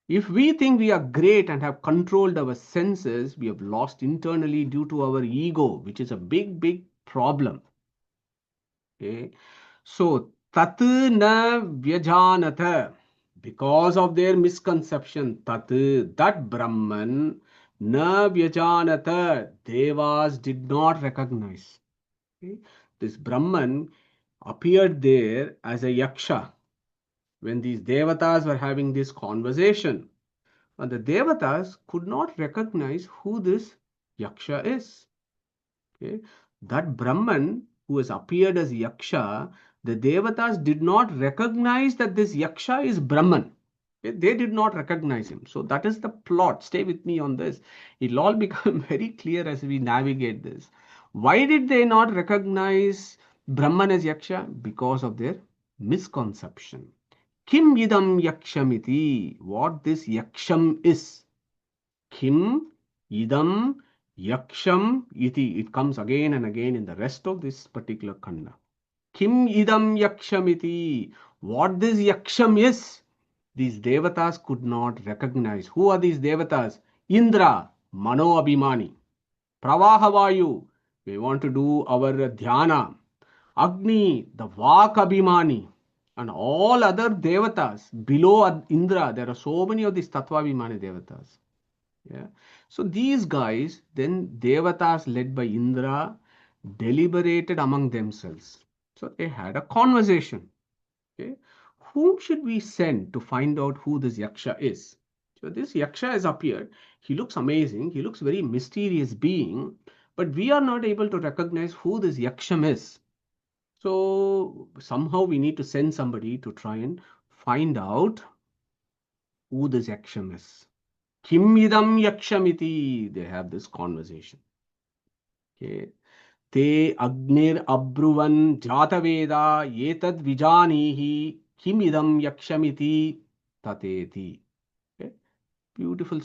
If we think we are great and have controlled our senses, we have lost internally due to our ego, which is a big, big problem. Okay. So, tat na vyajanata, because of their misconception, that Brahman, na vyajanata, Devas did not recognize. Okay. This Brahman appeared there as a yaksha when these devatas were having this conversation. And the devatas could not recognize who this yaksha is. Okay. That Brahman who has appeared as yaksha, the devatas did not recognize that this yaksha is Brahman. Okay. They did not recognize him. So that is the plot. Stay with me on this. It'll all become very clear as we navigate this. Why did they not recognize Brahman as yaksha? Because of their misconception. Kim idam yakshamiti, what this yaksham is. Kim idam yaksham iti. It comes again and again in the rest of this particular kanda. Kim idam yakshamiti. What this yaksham is, these devatas could not recognize. Who are these devatas? Indra, Mano Abhimani. Pravahavayu, we want to do our dhyana. Agni, the Vak Abhimani. And all other devatas below Indra, there are so many of these Tattva Abhimani devatas. Yeah. So these guys, then devatas led by Indra, deliberated among themselves. So they had a conversation. Okay. Whom should we send to find out who this yaksha is? So this yaksha has appeared. He looks amazing. He looks very mysterious being, but we are not able to recognize who this yaksham is. So somehow we need to send somebody to try and find out who this yaksham is. Kim idam yakshamiti. They have this conversation. Okay. Te agnir abruvan jataveda yetad vijanihi kim idam yakshamiti tateti. Okay. Beautiful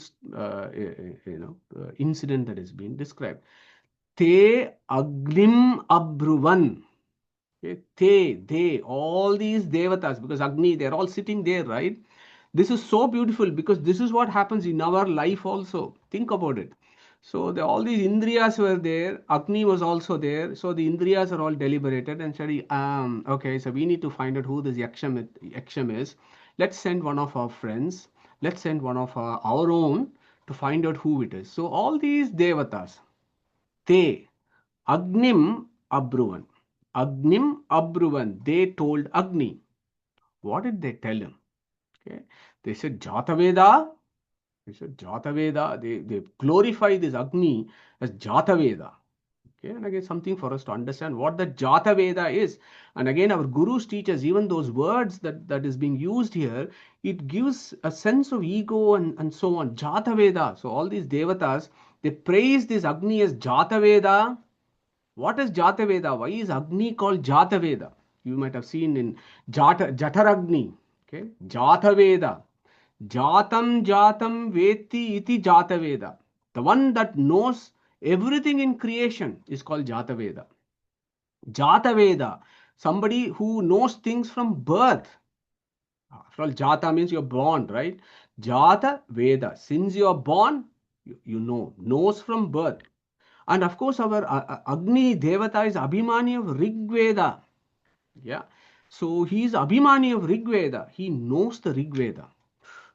incident that has been described. Te agnim abruvan. Okay. They, all these devatas, because Agni, they're all sitting there, right? This is so beautiful because this is what happens in our life also. Think about it. So all these Indriyas were there. Agni was also there. So the Indriyas are all deliberated and said, okay, so we need to find out who this yaksham is. Let's send one of our friends. Let's send one of our own to find out who it is. So all these devatas, they, Agnim Abruvan. Agnim Abruvan. They told Agni. What did they tell him? Okay. They said Jataveda. They said Jataveda. They glorify this Agni as Jataveda. Okay. And again, something for us to understand what the Jataveda is. And again, our gurus teach us even those words that is being used here, it gives a sense of ego and so on. Jataveda. So all these devatas, they praise this Agni as Jataveda. What is Jataveda? Why is Agni called Jataveda? You might have seen in Jataragni. Okay, Jataveda. Jatam Jatam Veti iti Jataveda. The one that knows everything in creation is called Jataveda. Jataveda. Somebody who knows things from birth. After all, Jata means you're born, right? Jata Veda. Since you're born, you know. Knows from birth. And of course, our Agni Devata is Abhimani of Rig Veda. Yeah. So he is Abhimani of Rig Veda. He knows the Rig Veda.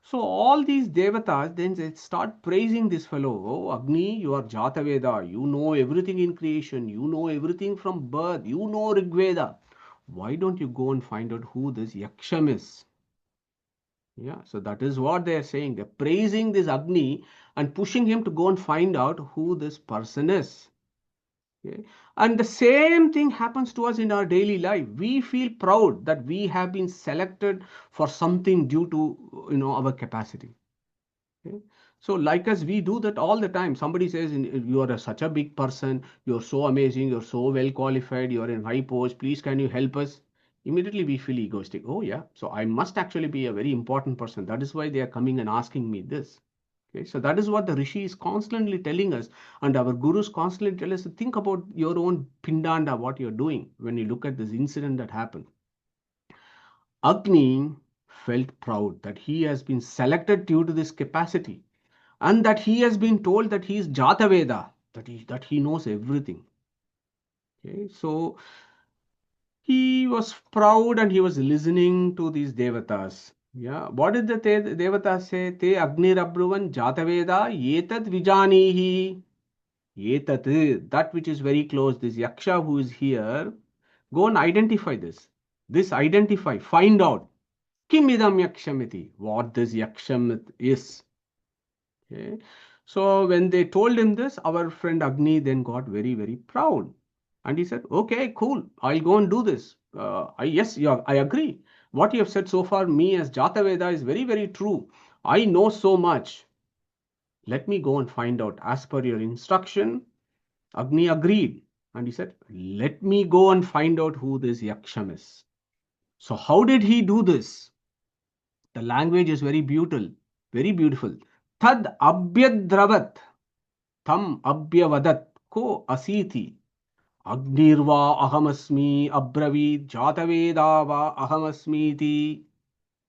So all these devatas, then they start praising this fellow. Oh, Agni, you are Jataveda. You know everything in creation. You know everything from birth. You know Rig Veda. Why don't you go and find out who this Yaksham is? Yeah, so that is what they are saying. They're praising this Agni and pushing him to go and find out who this person is. Okay? And the same thing happens to us in our daily life. We feel proud that we have been selected for something due to our capacity. Okay? So like us, we do that all the time. Somebody says, you are such a big person, you're so amazing, you're so well qualified, you're in high post, please can you help us? Immediately we feel egoistic. Oh yeah, so I must actually be a very important person. That is why they are coming and asking me this. Okay, so that is what the Rishi is constantly telling us, and our gurus constantly tell us to think about your own pindanda, what you're doing when you look at this incident that happened. Agni felt proud that he has been selected due to this capacity, and that he has been told that he is Jataveda, that he knows everything. Okay, so he was proud and he was listening to these devatas. Yeah, what did the devatas say? Te Agnirabruvan Jataveda Yetat Vijanihi. Yetat, that which is very close, this Yaksha who is here, go and identify this. This identify, find out. Kim idam Yakshamiti, what this Yaksham is. Okay. So when they told him this, our friend Agni then got very, very proud. And he said, okay, cool, I'll go and do this. Yes, yeah, I agree. What you have said so far, me as Jataveda, is very, very true. I know so much. Let me go and find out. As per your instruction, Agni agreed. And he said, let me go and find out who this Yaksham is. So how did he do this? The language is very beautiful. Very beautiful. Tad abhyadravat. Tam abhyavadat ko asiti. Agnirva ahamasmi abravit jataveda va ahamasmiti.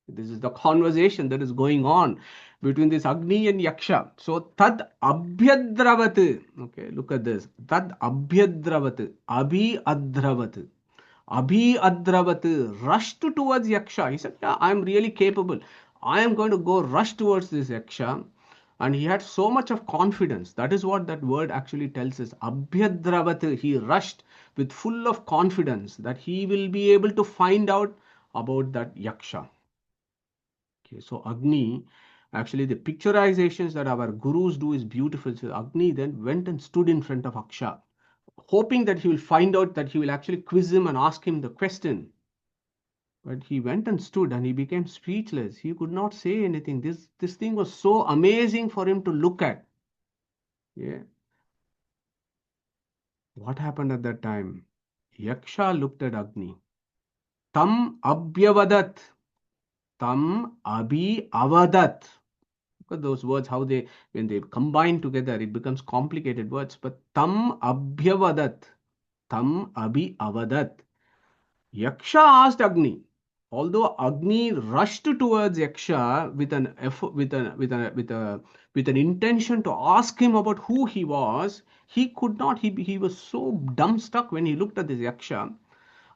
This is the conversation that is going on between this Agni and Yaksha. So tad abhyadravat. Okay, look at this. Tad abhyadravat. Abhi adravat. Abhi adravat. Rushed towards Yaksha. He said, yeah, I am really capable. I am going to go rush towards this Yaksha. And he had so much of confidence. That is what that word actually tells us. Abhyadravat. He rushed with full of confidence that he will be able to find out about that Yaksha. Okay, so Agni, actually the picturizations that our gurus do is beautiful. So Agni then went and stood in front of Aksha, hoping that he will find out, that he will actually quiz him and ask him the question. But he went and stood and he became speechless. He could not say anything. This thing was so amazing for him to look at. Yeah. What happened at that time? Yaksha looked at Agni. Tam abhyavadat. Tam abhi avadat. Look at those words, how they, when they combine together, it becomes complicated words. But tam abhyavadat. Tam abhi avadat. Yaksha asked Agni. Although Agni rushed towards Yaksha with an effort, with an intention to ask him about who he was, he could not. He was so dumbstruck when he looked at this Yaksha,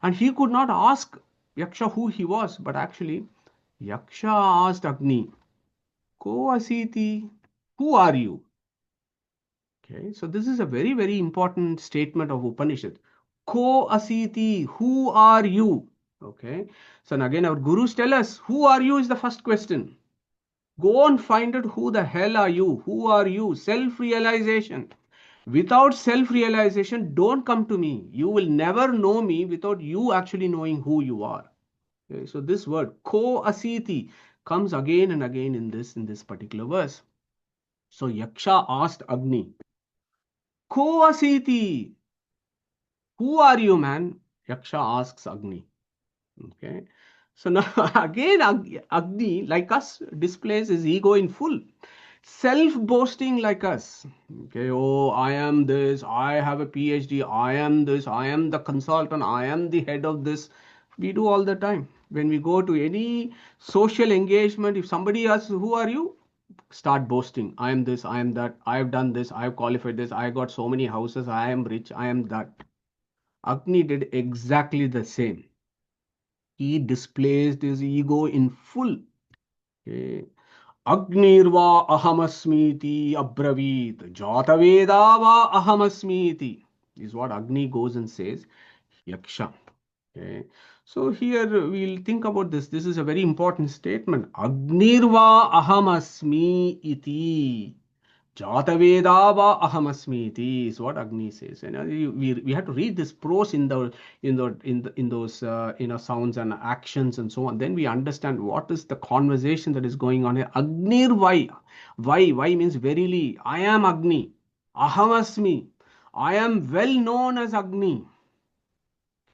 and he could not ask Yaksha who he was. But actually, Yaksha asked Agni, "Ko asiti? Who are you?" Okay, so this is a very, very important statement of Upanishad. Ko asiti, who are you? Okay, so again, our gurus tell us, who are you is the first question. Go and find out who the hell are you? Who are you? Self realization. Without self realization, don't come to me. You will never know me without you actually knowing who you are. Okay, so this word, ko asiti, comes again and again in this particular verse. So Yaksha asked Agni, Ko asiti? Who are you, man? Yaksha asks Agni. Okay. So now again Agni, like us, displays his ego in full. Self-boasting like us. Okay, oh, I am this, I have a PhD, I am this, I am the consultant, I am the head of this. We do all the time. When we go to any social engagement, if somebody asks, who are you? Start boasting. I am this, I am that, I have done this, I have qualified this, I got so many houses, I am rich, I am that. Agni did exactly the same. He displaced his ego in full. Okay. Agnirva ahamasmiti abravit jataveda va ahamasmiti is what Agni goes and says. Yaksha. Okay. So here we'll think about this. This is a very important statement. Agnirva ahamasmi iti. Jataveda va ahamasmi iti is what Agni says. And we have to read this prose in those sounds and actions and so on. Then we understand what is the conversation that is going on here. Agnir vai. Vai means verily. I am Agni. Ahamasmi. I am well known as Agni.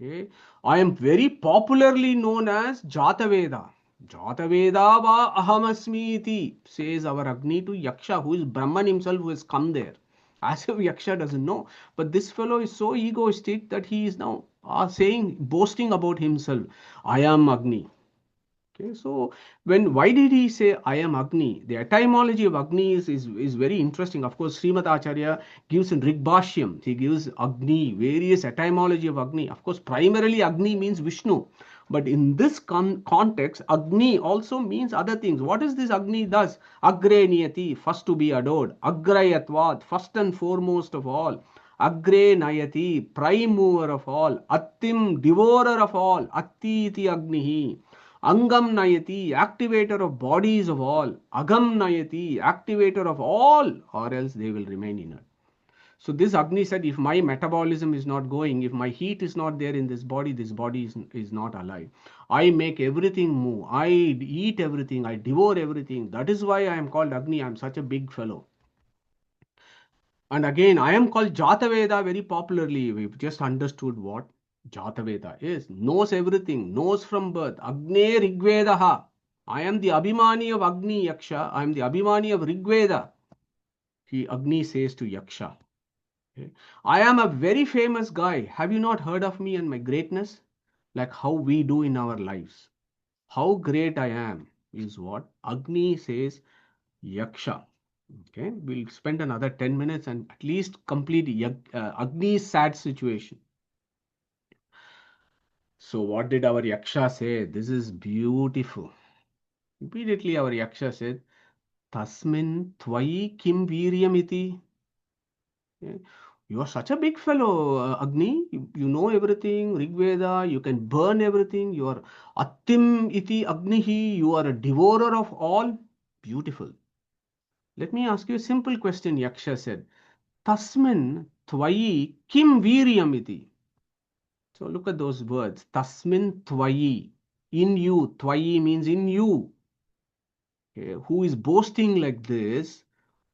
Okay. I am very popularly known as Jataveda. Jataveda va ahamasmi iti, says our Agni to Yaksha, who is Brahman himself, who has come there. As if Yaksha doesn't know. But this fellow is so egoistic that he is now boasting about himself. I am Agni. Okay, so why did he say I am Agni? The etymology of Agni is very interesting. Of course, Srimad Acharya gives in Rigbhashyam, he gives Agni, various etymology of Agni. Of course, primarily Agni means Vishnu. But in this context, Agni also means other things. What is this Agni does? Agre niyati, first to be adored. Agrayatvad, first and foremost of all. Agre nayati, prime mover of all. Attim, devourer of all. Atti iti Agnihi. Angam Nayati, activator of bodies of all. Agam Nayati, activator of all, or else they will remain inert. So this Agni said, if my metabolism is not going, if my heat is not there in this body is not alive. I make everything move. I eat everything. I devour everything. That is why I am called Agni. I am such a big fellow. And again, I am called Jataveda very popularly. We've just understood what Jataveda is. Knows everything, knows from birth. Agne Rigvedaha. I am the Abhimani of Agni Yaksha. I am the Abhimani of Rigveda. Agni says to Yaksha. Okay. I am a very famous guy. Have you not heard of me and my greatness? Like how we do in our lives. How great I am is what Agni says Yaksha. Okay, we'll spend another 10 minutes and at least complete Agni's sad situation. So what did our Yaksha say? This is beautiful. Immediately our Yaksha said, Tasmin Tvai Kim Viryam iti. Okay. You are such a big fellow, Agni. You know everything, Rigveda, you can burn everything. You are Attim iti Agnihi. You are a devourer of all. Beautiful. Let me ask you a simple question, Yaksha said. Tasmin Tvayi Kim Viryam iti. So look at those words. Tasmin Tvayi. In you. Tvayi means in you. Okay. Who is boasting like this?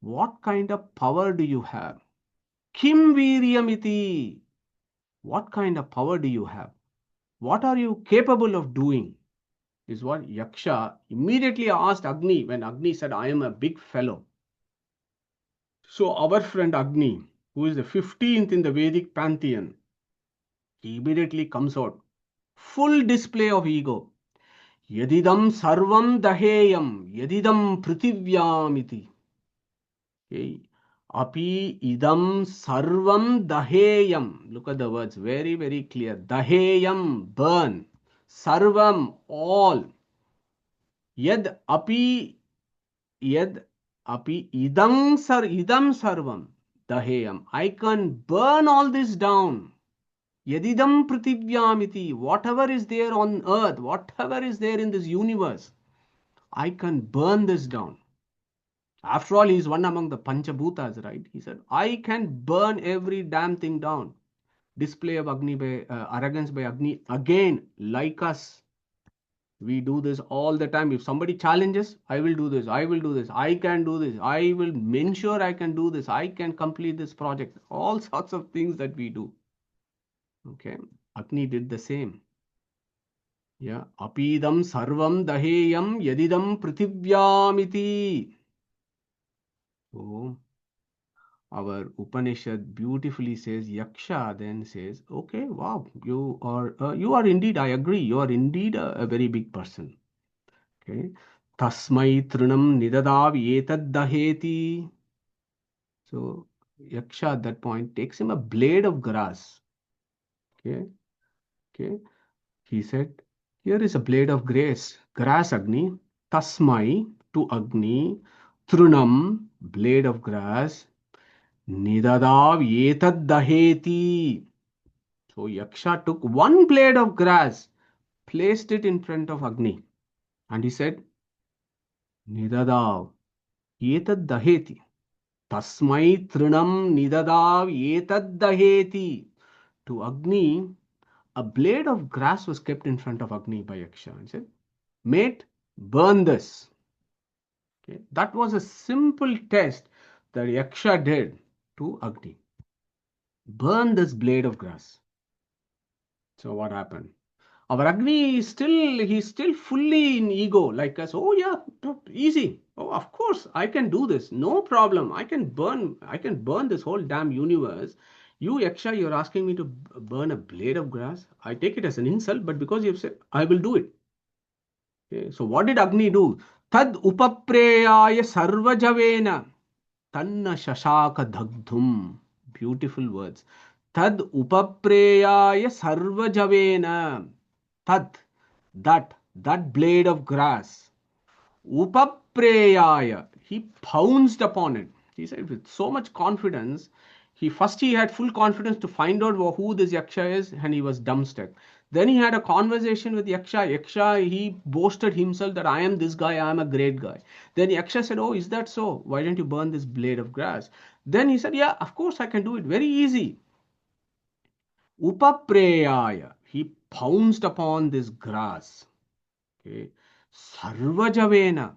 What kind of power do you have? Kim Viryam iti. What kind of power do you have? What are you capable of doing? Is what Yaksha immediately asked Agni when Agni said, I am a big fellow. So our friend Agni, who is the 15th in the Vedic pantheon, he immediately comes out. Full display of ego. Yadidam sarvam daheyam, yadidam prithivyaam iti. Okay. Api idam sarvam daheyam. Look at the words, very, very clear. Daheyam, burn. Sarvam, all. Yad api idam sarvam daheyam. I can burn all this down. Yadidam prithivyaamiti, whatever is there on earth, whatever is there in this universe, I can burn this down. After all, he is one among the Panchabhutas, right? He said, I can burn every damn thing down. Display of arrogance by Agni. Again, like us, we do this all the time. If somebody challenges, I will do this, I will do this, I can do this, I will ensure I can do this, I can complete this project. All sorts of things that we do. Okay, Agni did the same. Yeah, apidam sarvam daheyam yadidam prithivyaamiti. So our Upanishad beautifully says, Yaksha then says, okay, wow, you are indeed, I agree, you are indeed a very big person. Okay, tasmai trinam nidadav etad daheti. So Yaksha at that point takes him a blade of grass. Okay, okay. He said, here is a blade of grass Agni, tasmai to Agni, trunam, blade of grass, nidadav etad daheti. So Yaksha took one blade of grass, placed it in front of Agni, and he said, Nidadav etad daheti. Tasmai trinam nidadav etad daheti. To Agni, a blade of grass was kept in front of Agni by Yaksha and said, Mate, burn this. Okay. That was a simple test that Yaksha did to Agni. Burn this blade of grass. So what happened? Our Agni is he's still fully in ego, like us. Oh yeah, easy. Oh, of course, I can do this. No problem. I can burn this whole damn universe. You Yaksha, you're asking me to burn a blade of grass. I take it as an insult, but because you've said, I will do it. Okay, so what did Agni do? Tad upapreyaya sarvajavena tanna shashaka dagdhum. Beautiful words. Tad upapreyaya sarvajavena. Tad, that blade of grass. Upapreyaya. He pounced upon it. He said with so much confidence. He had full confidence to find out who this Yaksha is, and he was dumbstruck. Then he had a conversation with Yaksha. Yaksha, he boasted himself that I am this guy, I am a great guy. Then Yaksha said, oh, is that so? Why don't you burn this blade of grass? Then he said, yeah, of course I can do it. Very easy. Upapreyaya. He pounced upon this grass. Okay. Sarvajavena.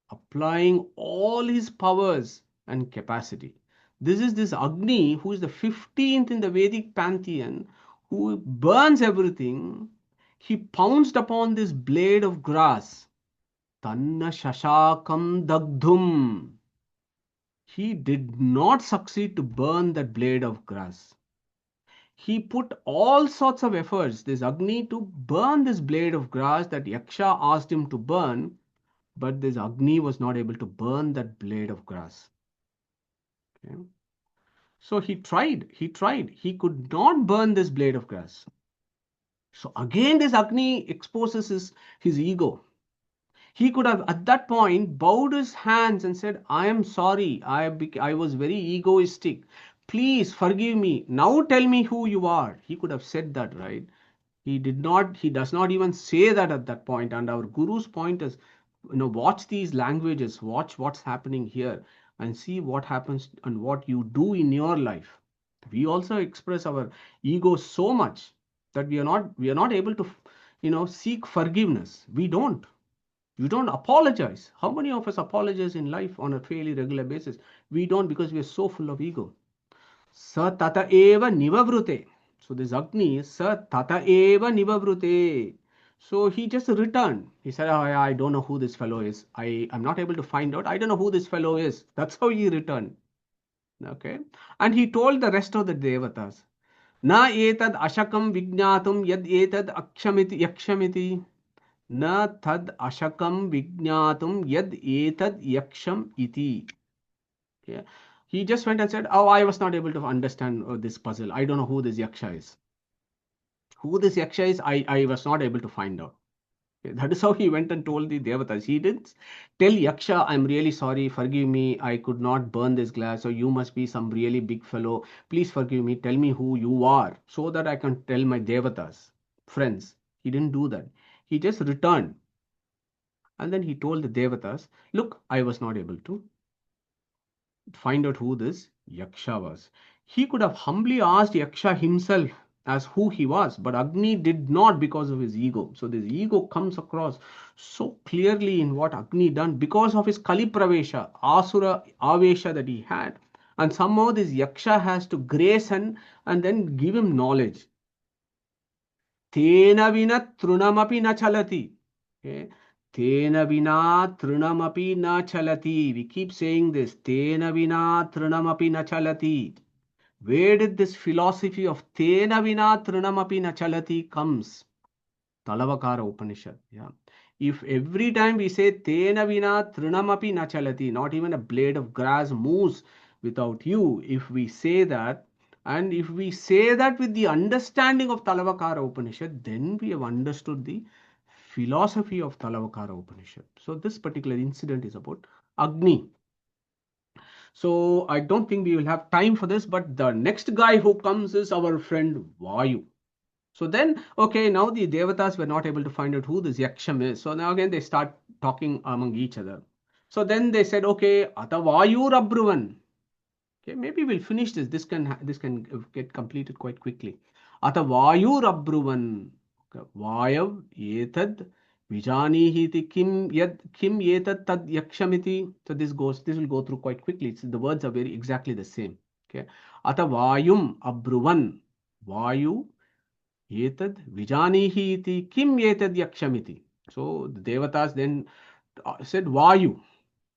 Applying all his powers and capacity. This is this Agni, who is the 15th in the Vedic pantheon, who burns everything. He pounced upon this blade of grass. Tanna shashakam dagdhum. He did not succeed to burn that blade of grass. He put all sorts of efforts, this Agni, to burn this blade of grass that Yaksha asked him to burn, but this Agni was not able to burn that blade of grass. Okay. So he tried, he could not burn this blade of grass. So again this Agni exposes his ego. He could have at that point bowed his hands and said, I am sorry, I was very egoistic. Please forgive me. Now tell me who you are. He could have said that, right? He does not even say that at that point. And our Guru's point is, watch these languages, watch what's happening here and see what happens and what you do in your life. We also express our ego so much that we are not able to, seek forgiveness. We don't. You don't apologize. How many of us apologize in life on a fairly regular basis? We don't, because we are so full of ego. Sa tata eva nivavrute. So this Agni, sa tata eva nivavrute. So he just returned. He said, oh, I don't know who this fellow is. I'm not able to find out. I don't know who this fellow is. That's how he returned. Okay. And he told the rest of the devatas, Na etad ashakam vijnatum yad etad akshamiti yakshamiti. Na tad ashakam vijnatum yad etad yaksham iti. Okay. He just went and said, oh, I was not able to understand this puzzle. I don't know who this Yaksha is. Who this Yaksha is, I was not able to find out. Okay. That is how he went and told the Devatas. He didn't tell Yaksha, I'm really sorry, forgive me, I could not burn this glass, or you must be some really big fellow. Please forgive me, tell me who you are, so that I can tell my Devatas, friends. He didn't do that. He just returned. And then he told the Devatas, look, I was not able to find out who this Yaksha was. He could have humbly asked Yaksha himself as who he was, but Agni did not, because of his ego. So this ego comes across so clearly in what Agni done because of his Kali Pravesha, Asura Avesha that he had. And somehow this Yaksha has to grace and then give him knowledge. Tena vina trunamapi na chalati. Okay. Tena vina trunamapi na chalati. We keep saying this. Tena vina trunamapi na chalati. Where did this philosophy of Tena vina trunamapi na chalati comes? Talavakara Upanishad. Yeah. If every time we say Tena vina trunamapi na chalati, not even a blade of grass moves without you, if we say that, and if we say that with the understanding of Talavakara Upanishad, then we have understood the philosophy of Talavakara Upanishad. So this particular incident is about Agni. So I don't think we will have time for this, but the next guy who comes is our friend Vayu. So then, okay, now the Devatas were not able to find out who this Yaksham is. So now again they start talking among each other. So then they said, okay, Atavayur Abruvan. Okay, maybe we'll finish this. This can get completed quite quickly. Atavayur Abruvan. Vayav etad Vijanihiti kim etad tad yakshamiti. So this will go through quite quickly. The words are very exactly the same. Okay. Atavayum Abruvan. Vayu etad Vijanihi iti kim etad yakshamiti. So the Devatas then said Vayu.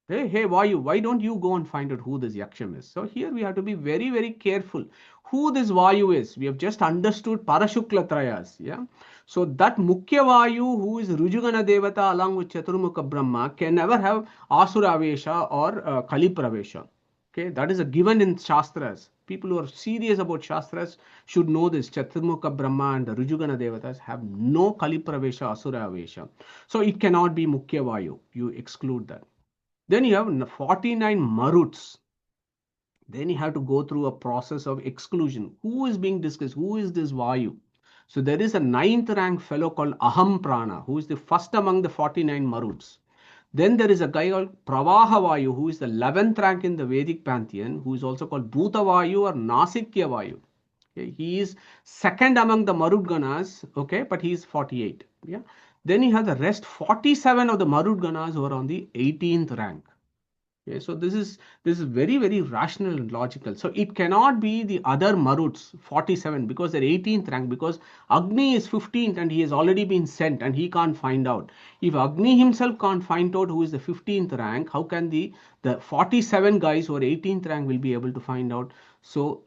Hey, why don't you go and find out who this Yaksham is? So here we have to be very, very careful who this Vayu is. We have just understood Parashukla Trayas. Yeah. So that Mukhya Vayu, who is Rujugana Devata along with Chaturmukha Brahma, can never have Asura Avesha or Kali Pravesha. Okay, that is a given in Shastras. People who are serious about Shastras should know this. Chaturmukha Brahma and the Rujugana Devatas have no Kali Pravesha, Asura Avesha. So it cannot be Mukhya Vayu. You exclude that. Then you have 49 maruts. Then you have to go through a process of exclusion. Who is being discussed? Who is this Vayu? So there is a 9th rank fellow called Aham Prana, who is the first among the 49 maruts. Then there is a guy called Pravaha Vayu, who is the 11th rank in the Vedic pantheon, who is also called Bhuta Vayu or Nasikya Vayu. Okay, he is second among the Marut Ganas, okay, but he is 48. Yeah. Then you have the rest 47 of the Marut Ganas who are on the 18th rank. Okay, so this is very, very rational and logical. So it cannot be the other Maruts 47 because they're 18th rank, because Agni is 15th and he has already been sent and he can't find out. If Agni himself can't find out who is the 15th rank, how can the 47 guys who are 18th rank will be able to find out? So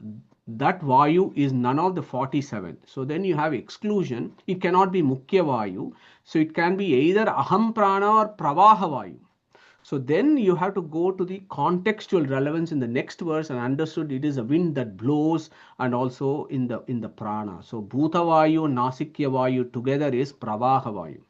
that Vayu is none of the 47. So then you have exclusion. It cannot be Mukhya Vayu. So it can be either Aham Prana or Pravaha Vayu. So then you have to go to the contextual relevance in the next verse and understood it is a wind that blows and also in the prana. So Bhuta Vayu and Nasikya Vayu together is Pravaha Vayu.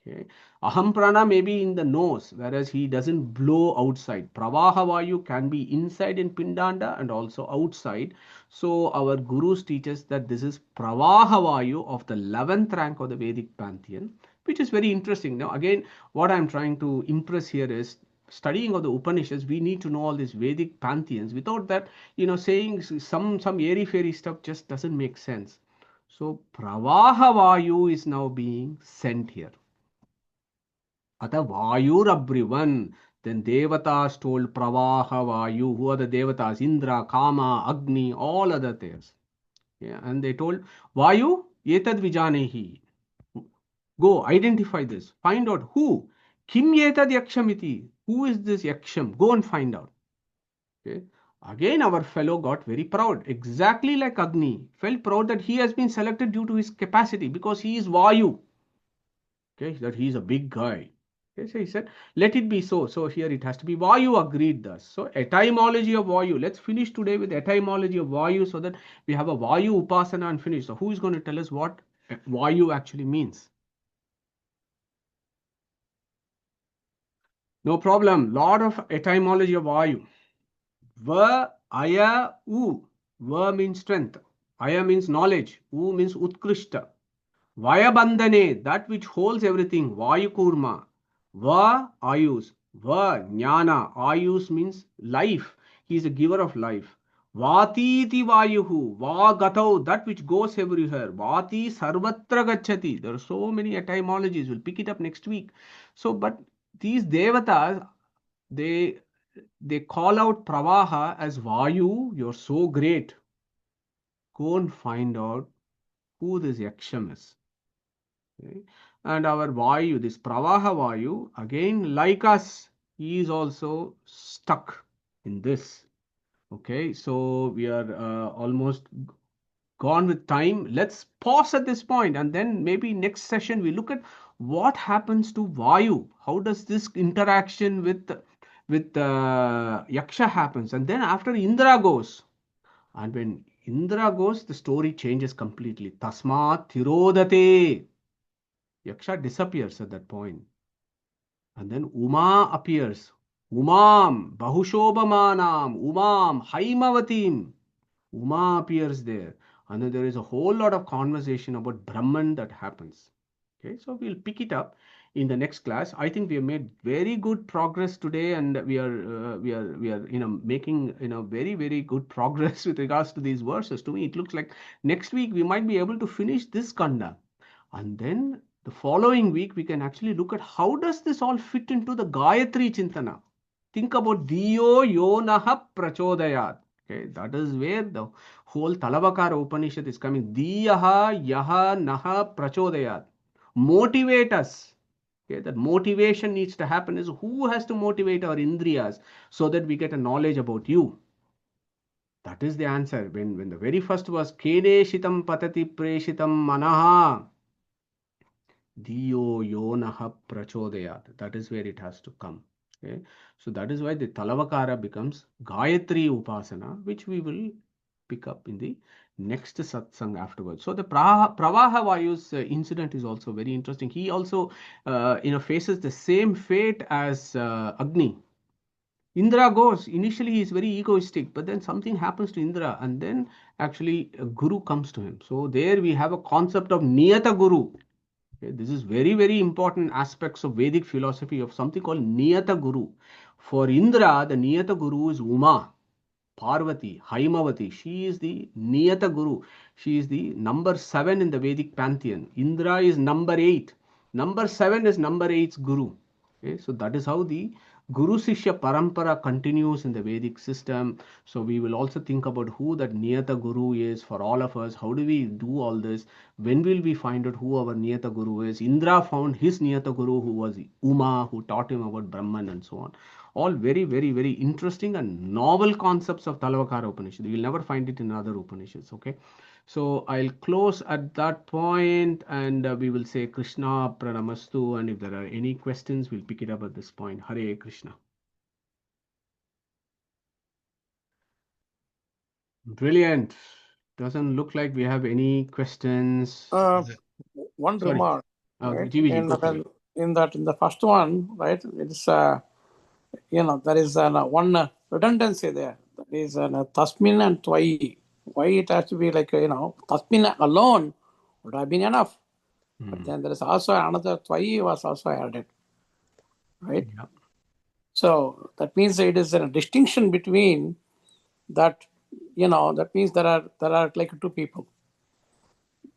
Okay. Aham Prana may be in the nose, whereas he doesn't blow outside. Pravaha Vayu can be inside in Pindanda and also outside. So our gurus teach us that this is Pravaha Vayu of the 11th rank of the Vedic pantheon, which is very interesting. Now again, what I'm trying to impress here is studying of the Upanishads. We need to know all these Vedic pantheons. Without that, saying some airy-fairy stuff just doesn't make sense. So Pravaha Vayu is now being sent here. Ata Vayurabrivan. Then Devatas told Pravaha Vayu. Who are the Devatas? Indra, Kama, Agni, all other things. Yeah, and they told Vayu, Etad Vijanehi. Go, identify this. Find out who. Kim Etad Yakshamiti. Who is this Yaksham? Go and find out. Okay. Again, our fellow got very proud. Exactly like Agni. Felt proud that he has been selected due to his capacity because he is Vayu. Okay, that he is a big guy. Okay, so he said, let it be so. So here it has to be Vayu agreed thus. So etymology of Vayu. Let's finish today with etymology of Vayu so that we have a Vayu Upasana and finish. So who is going to tell us what Vayu actually means? No problem. Lot of etymology of Vayu. Va, Aya, U. Va means strength. Aya means knowledge. U means Utkrishta. Vayabandhane, that which holds everything. Vayukurma. Va Ayus. Va Jnana. Ayus means life. He is a giver of life. Vatiti Vayuhu. Va Gatau, that which goes everywhere. Vati Sarvatra Gachati. There are so many etymologies. We'll pick it up next week. So, but these Devatas, they call out Pravaha as Vayu. You're so great. Go and find out who this Yaksham is. Okay. And our Vayu, this Pravaha Vayu, again, like us, he is also stuck in this. Okay, so we are almost gone with time. Let's pause at this point and then maybe next session we look at what happens to Vayu. How does this interaction with Yaksha happens? And then after Indra goes, and when Indra goes, the story changes completely. Tasmat Thirodate. Yaksha disappears at that point. And then Uma appears. Umam, Bahushobhamanam, Umam, Haimavatim. Uma appears there. And then there is a whole lot of conversation about Brahman that happens. Okay, so we'll pick it up in the next class. I think we have made very good progress today, and we are making very good progress with regards to these verses. To me, it looks like next week we might be able to finish this kanda, and then the following week we can actually look at how does this all fit into the Gayatri Chintana. Think about Diyo Yonaha Prachodayat. Okay, that is where the whole Talavakara Upanishad is coming. Diyaha Yaha Naha Prachodayat. Motivate us. Okay, that motivation needs to happen is who has to motivate our indriyas so that we get a knowledge about you. That is the answer. When the very first was Kene Shitam Patati Preshitam Manaha. Diyo Yonaha Prachodayat. That is where it has to come. Okay, so that is why the Talavakara becomes Gayatri Upasana, which we will pick up in the next satsang afterwards. So the Pravaha Vayu's incident is also very interesting. He also faces the same fate as Agni. Indra goes. Initially, he is very egoistic, but then something happens to Indra, and then actually a guru comes to him. So there we have a concept of Niyata Guru. Okay, this is very important aspects of Vedic philosophy of something called Niyata Guru. For Indra, the Niyata Guru is Uma, Parvati, Haimavati. She is the Niyata Guru. She is the number 7 in the Vedic pantheon. Indra is number 8. Number 7 is number 8's Guru. Okay, so that is how the Guru Sishya Parampara continues in the Vedic system. So we will also think about who that Niyata Guru is for all of us. How do we do all this? When will we find out who our Niyata Guru is? Indra found his Niyata Guru, who was Uma, who taught him about Brahman and so on. All very interesting and novel concepts of Talavakara Upanishad. You will never find it in other Upanishads. Okay, so I'll close at that point, and we will say Krishna Pranamastu, and if there are any questions, we'll pick it up at this point. Hare Krishna. Brilliant. Doesn't look like we have any questions. One Sorry. remark, right? GVG, go for it. In the first one, right? It's there is one redundancy there. That is tasmin and twai. Why it has to be like tasmin alone would have been enough. But then there is also another twai was also added, right? Yeah. So that means it is a distinction between that. That means there are like two people.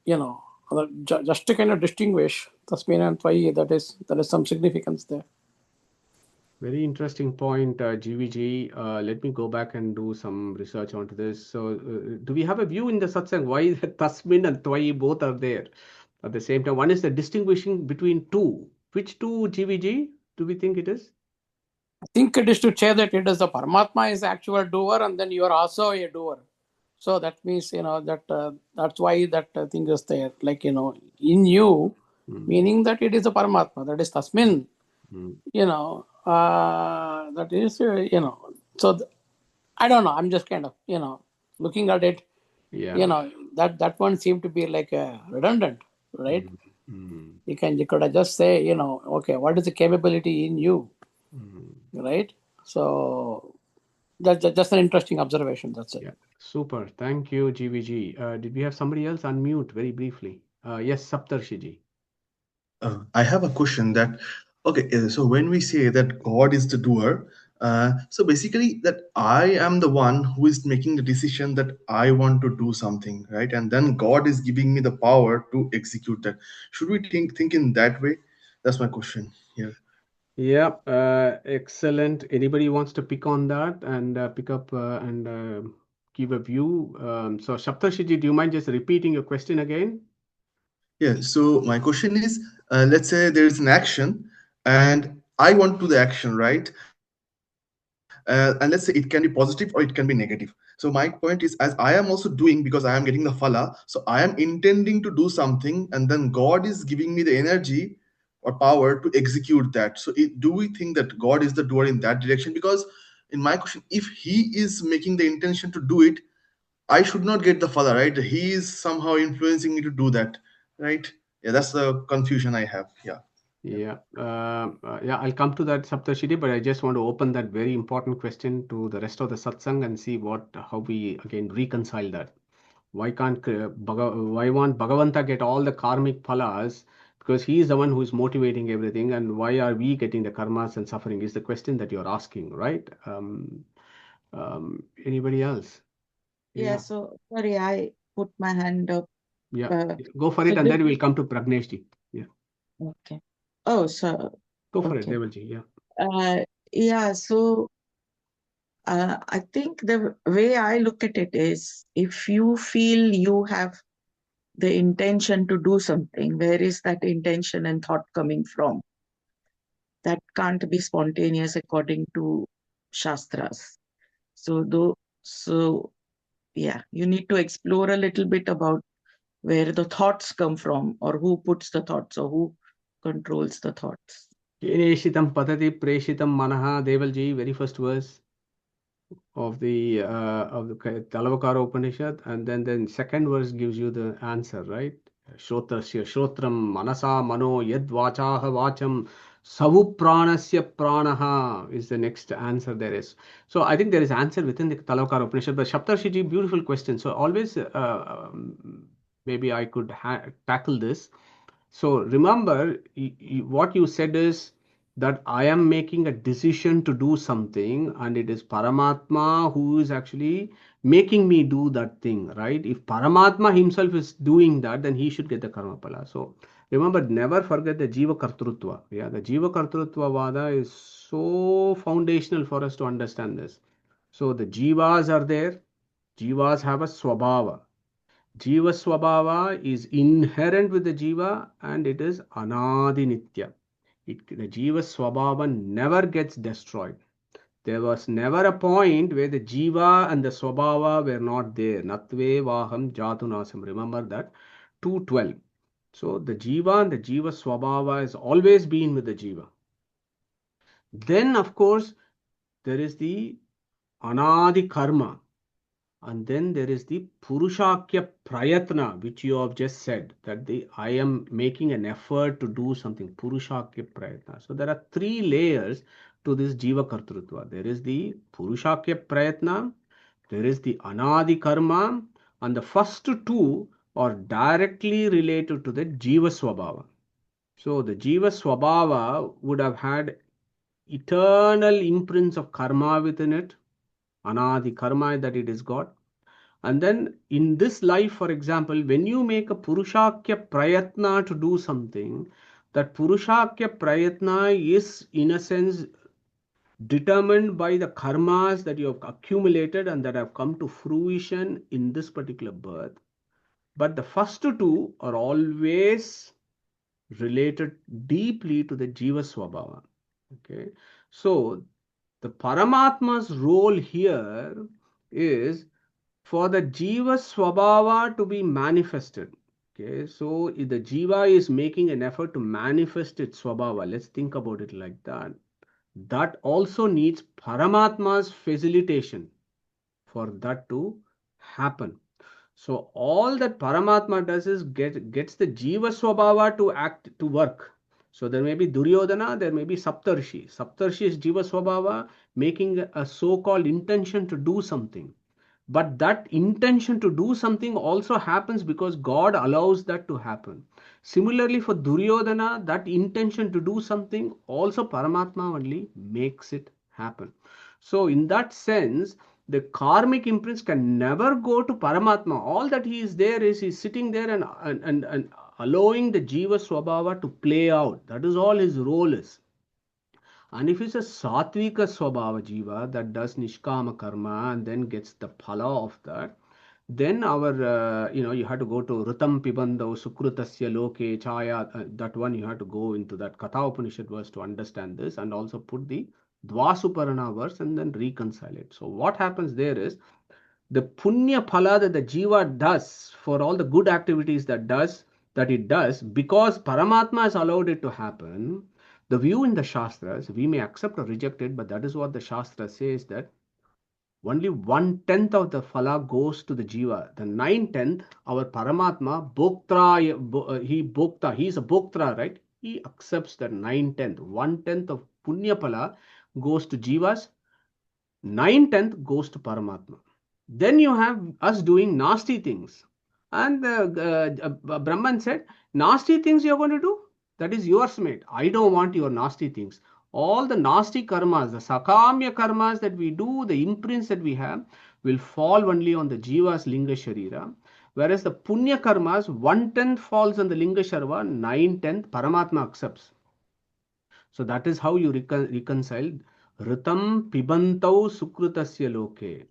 Just to kind of distinguish tasmin and twai, there is some significance there. Very interesting point, GVG. Let me go back and do some research onto this. So, do we have a view in the satsang why Tasmin and Twai both are there at the same time? One is the distinguishing between two. Which two, GVG, do we think it is? I think it is to say that it is the Paramatma is the actual doer, and then you are also a doer. So that means that that's why that thing is there. Like in you, meaning that it is the Paramatma. That is Tasmin. That is So I don't know. I'm just kind of looking at it. Yeah. That one seemed to be like redundant, right? You could have just say okay, what is the capability in you, right? So that's just an interesting observation. That's it. Yeah. Super. Thank you, GVG. Did we have somebody else unmute very briefly? Yes, Saptarshiji. I have a question that, okay, so when we say that God is the doer, so basically that I am the one who is making the decision that I want to do something, right? And then God is giving me the power to execute that. Should we think in that way? That's my question here. Yeah, excellent. Anybody wants to pick on that and pick up and give a view? So, Saptarshiji, do you mind just repeating your question again? Yeah, so my question is, let's say there is an action and I want to do the action, right? And let's say it can be positive or it can be negative. So my point is, as I am also doing because I am getting the phala, so I am intending to do something, and then God is giving me the energy or power to execute that. So do we think that God is the doer in that direction? Because in my question, if He is making the intention to do it, I should not get the phala, right? He is somehow influencing me to do that, right? Yeah, that's the confusion I have. Yeah. Yeah, I'll come to that, Saptarshiji, but I just want to open that very important question to the rest of the satsang and see how we again reconcile that. Why can't why won't Bhagavanta get all the karmic phalas? Because he is the one who is motivating everything, and why are we getting the karmas and suffering? Is the question that you're asking, right? Anybody else? Yeah, so sorry, I put my hand up. Yeah, go for So it, and this then we'll come to Pragneshji. Yeah, okay. Oh, so go for it, okay. Devalji. Yeah. Yeah, so I think the way I look at it is if you feel you have the intention to do something, where is that intention and thought coming from? That can't be spontaneous according to Shastras. So yeah, you need to explore a little bit about where the thoughts come from, or who puts the thoughts, or who controls the thoughts. Keneshitam patati preshitam manaha, Devalji, very first verse of the Talavakara Upanishad, and then second verse gives you the answer, right? Shrotrasya Shrotram Manasa Mano Yad Vachaha Vacham Savu Pranasya Pranaha is the next answer there is. So I think there is answer within the Talavakara Upanishad. But Shaptarshiji, beautiful question. So always maybe I could tackle this. So remember, what you said is that I am making a decision to do something, and it is Paramatma who is actually making me do that thing, right? If Paramatma himself is doing that, then he should get the karma pala. So remember, never forget the Jiva Kartrutva. Yeah, the Jiva Kartrutva Vada is so foundational for us to understand this. So the Jivas are there. Jivas have a Swabhava. Jiva Swabhava is inherent with the Jiva, and it is Anadi Nitya. The Jiva Swabhava never gets destroyed. There was never a point where the Jiva and the Swabhava were not there. Natve Vaham Jatunasam. Remember that. 212. So the Jiva and the Jiva Swabhava has always been with the Jiva. Then, of course, there is the Anadi Karma. And then there is the Purushakya Prayatna, which you have just said, that I am making an effort to do something. Purushakya Prayatna. So there are three layers to this Jiva Kartrutva. There is the Purushakya Prayatna, there is the Anadi Karma, and the first two are directly related to the Jiva Swabhava. So the Jiva Swabhava would have had eternal imprints of karma within it, Anadi Karma that it has got. And then in this life, for example, when you make a Purushakya Prayatna to do something, that Purushakya Prayatna is in a sense determined by the karmas that you have accumulated and that have come to fruition in this particular birth. But the first two are always related deeply to the Jiva Swabhava. Okay. So the Paramatma's role here is for the Jiva Swabhava to be manifested. Okay, so if the Jiva is making an effort to manifest its Swabhava, let's think about it like that. That also needs Paramatma's facilitation for that to happen. So all that Paramatma does is gets the Jiva Swabhava to act, to work. So there may be Duryodhana, there may be Saptarshi. Saptarshi is Jiva Swabhava making a so-called intention to do something. But that intention to do something also happens because God allows that to happen. Similarly, for Duryodhana, that intention to do something also Paramatma only makes it happen. So, in that sense, the karmic imprints can never go to Paramatma. All that he is there is he's sitting there and allowing the Jiva Swabhava to play out. That is all his role is. And if it's a Satvika Swabhava Jiva that does Nishkama Karma and then gets the phala of that, then you have to go to Rutam Pibando Sukrutasya Loke Chaya, that one you have to go into that Katha Upanishad verse to understand this and also put the Dvasuparana verse and then reconcile it. So what happens there is the punya phala that the jiva does for all the good activities that it does, because Paramatma has allowed it to happen. The view in the Shastras, we may accept or reject it, but that is what the Shastra says, that only 1/10 of the phala goes to the jiva. The 9/10, our Paramatma, he is a Bhoktra, right? He accepts that 9/10. 1/10 of punya phala goes to jivas, 9/10 goes to Paramatma. Then you have us doing nasty things. And Brahman said, nasty things you're going to do, that is yours, mate. I don't want your nasty things. All the nasty karmas, the sakamya karmas that we do, the imprints that we have, will fall only on the jiva's linga sharira. Whereas the punya karmas, 1/10 falls on the linga sharva, 9/10 Paramatma accepts. So that is how you reconcile Ritam Pibantau Sukrutasya Loke.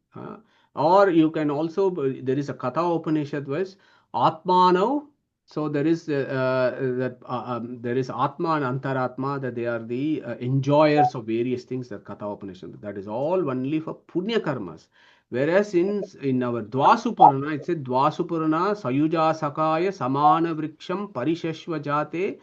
Or you can also, there is a Katha Upanishad verse, Atmanau. So there is there is Atma and Antaratma, that they are the enjoyers of various things, that Katha Upanishad. That is all only for Punya Karmas. Whereas in our Dvasupurana, it said Dvasupurana Sayuja Sakaya Samana Vriksham Parishashva Jate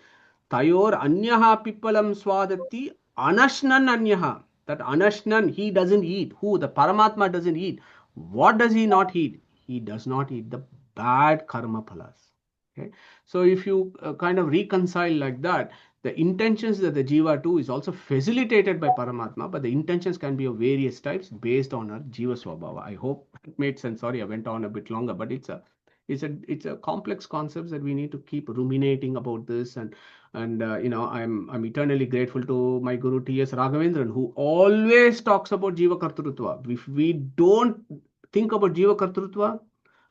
Tayor Anyaha Pipalam Swadati Anashnan Anyaha. That Anashnan, he doesn't eat. Who? The Paramatma doesn't eat. What does he not eat? He does not eat the bad karma phalas. Okay. So if you kind of reconcile like that, the intentions that the jiva do is also facilitated by Paramatma, but the intentions can be of various types based on our jiva swabhava. I hope it made sense. Sorry, I went on a bit longer, but it's a complex concept that we need to keep ruminating about this. And I'm eternally grateful to my guru T.S. Raghavendran, who always talks about jiva kartrutva. If we don't think about jiva kartrutva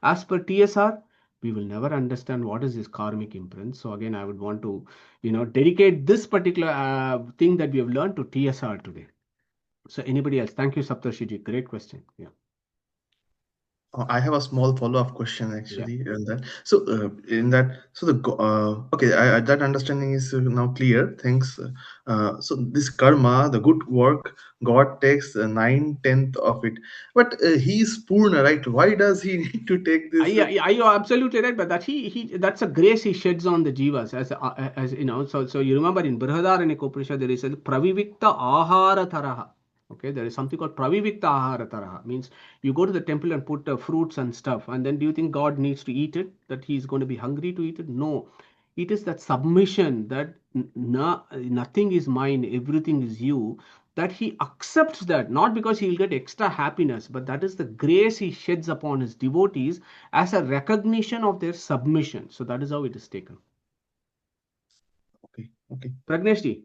as per TSR, we will never understand what is this karmic imprint. So again, I would want to dedicate this particular thing that we have learned to TSR today. So anybody else? Thank you, Saptarshiji. Great question. Yeah. I have a small follow-up question actually in that. So in that, so okay, that understanding is now clear. Thanks. So this karma, the good work, God takes 9/10 of it, but he is Purna, right? Why does he need to take this? Yeah, you're absolutely right. But that that's a grace he sheds on the jivas, as you know. So you remember in Brihadaranyaka Upanishad there is a pravivikta ahara taraha. Okay, there is something called pravivikta ahara taraha. Means you go to the temple and put fruits and stuff, and then do you think God needs to eat it? That he's going to be hungry to eat it? No. It is that submission that nothing is mine, everything is you, that he accepts that, not because he will get extra happiness, but that is the grace he sheds upon his devotees as a recognition of their submission. So that is how it is taken. Okay. Pragneshji,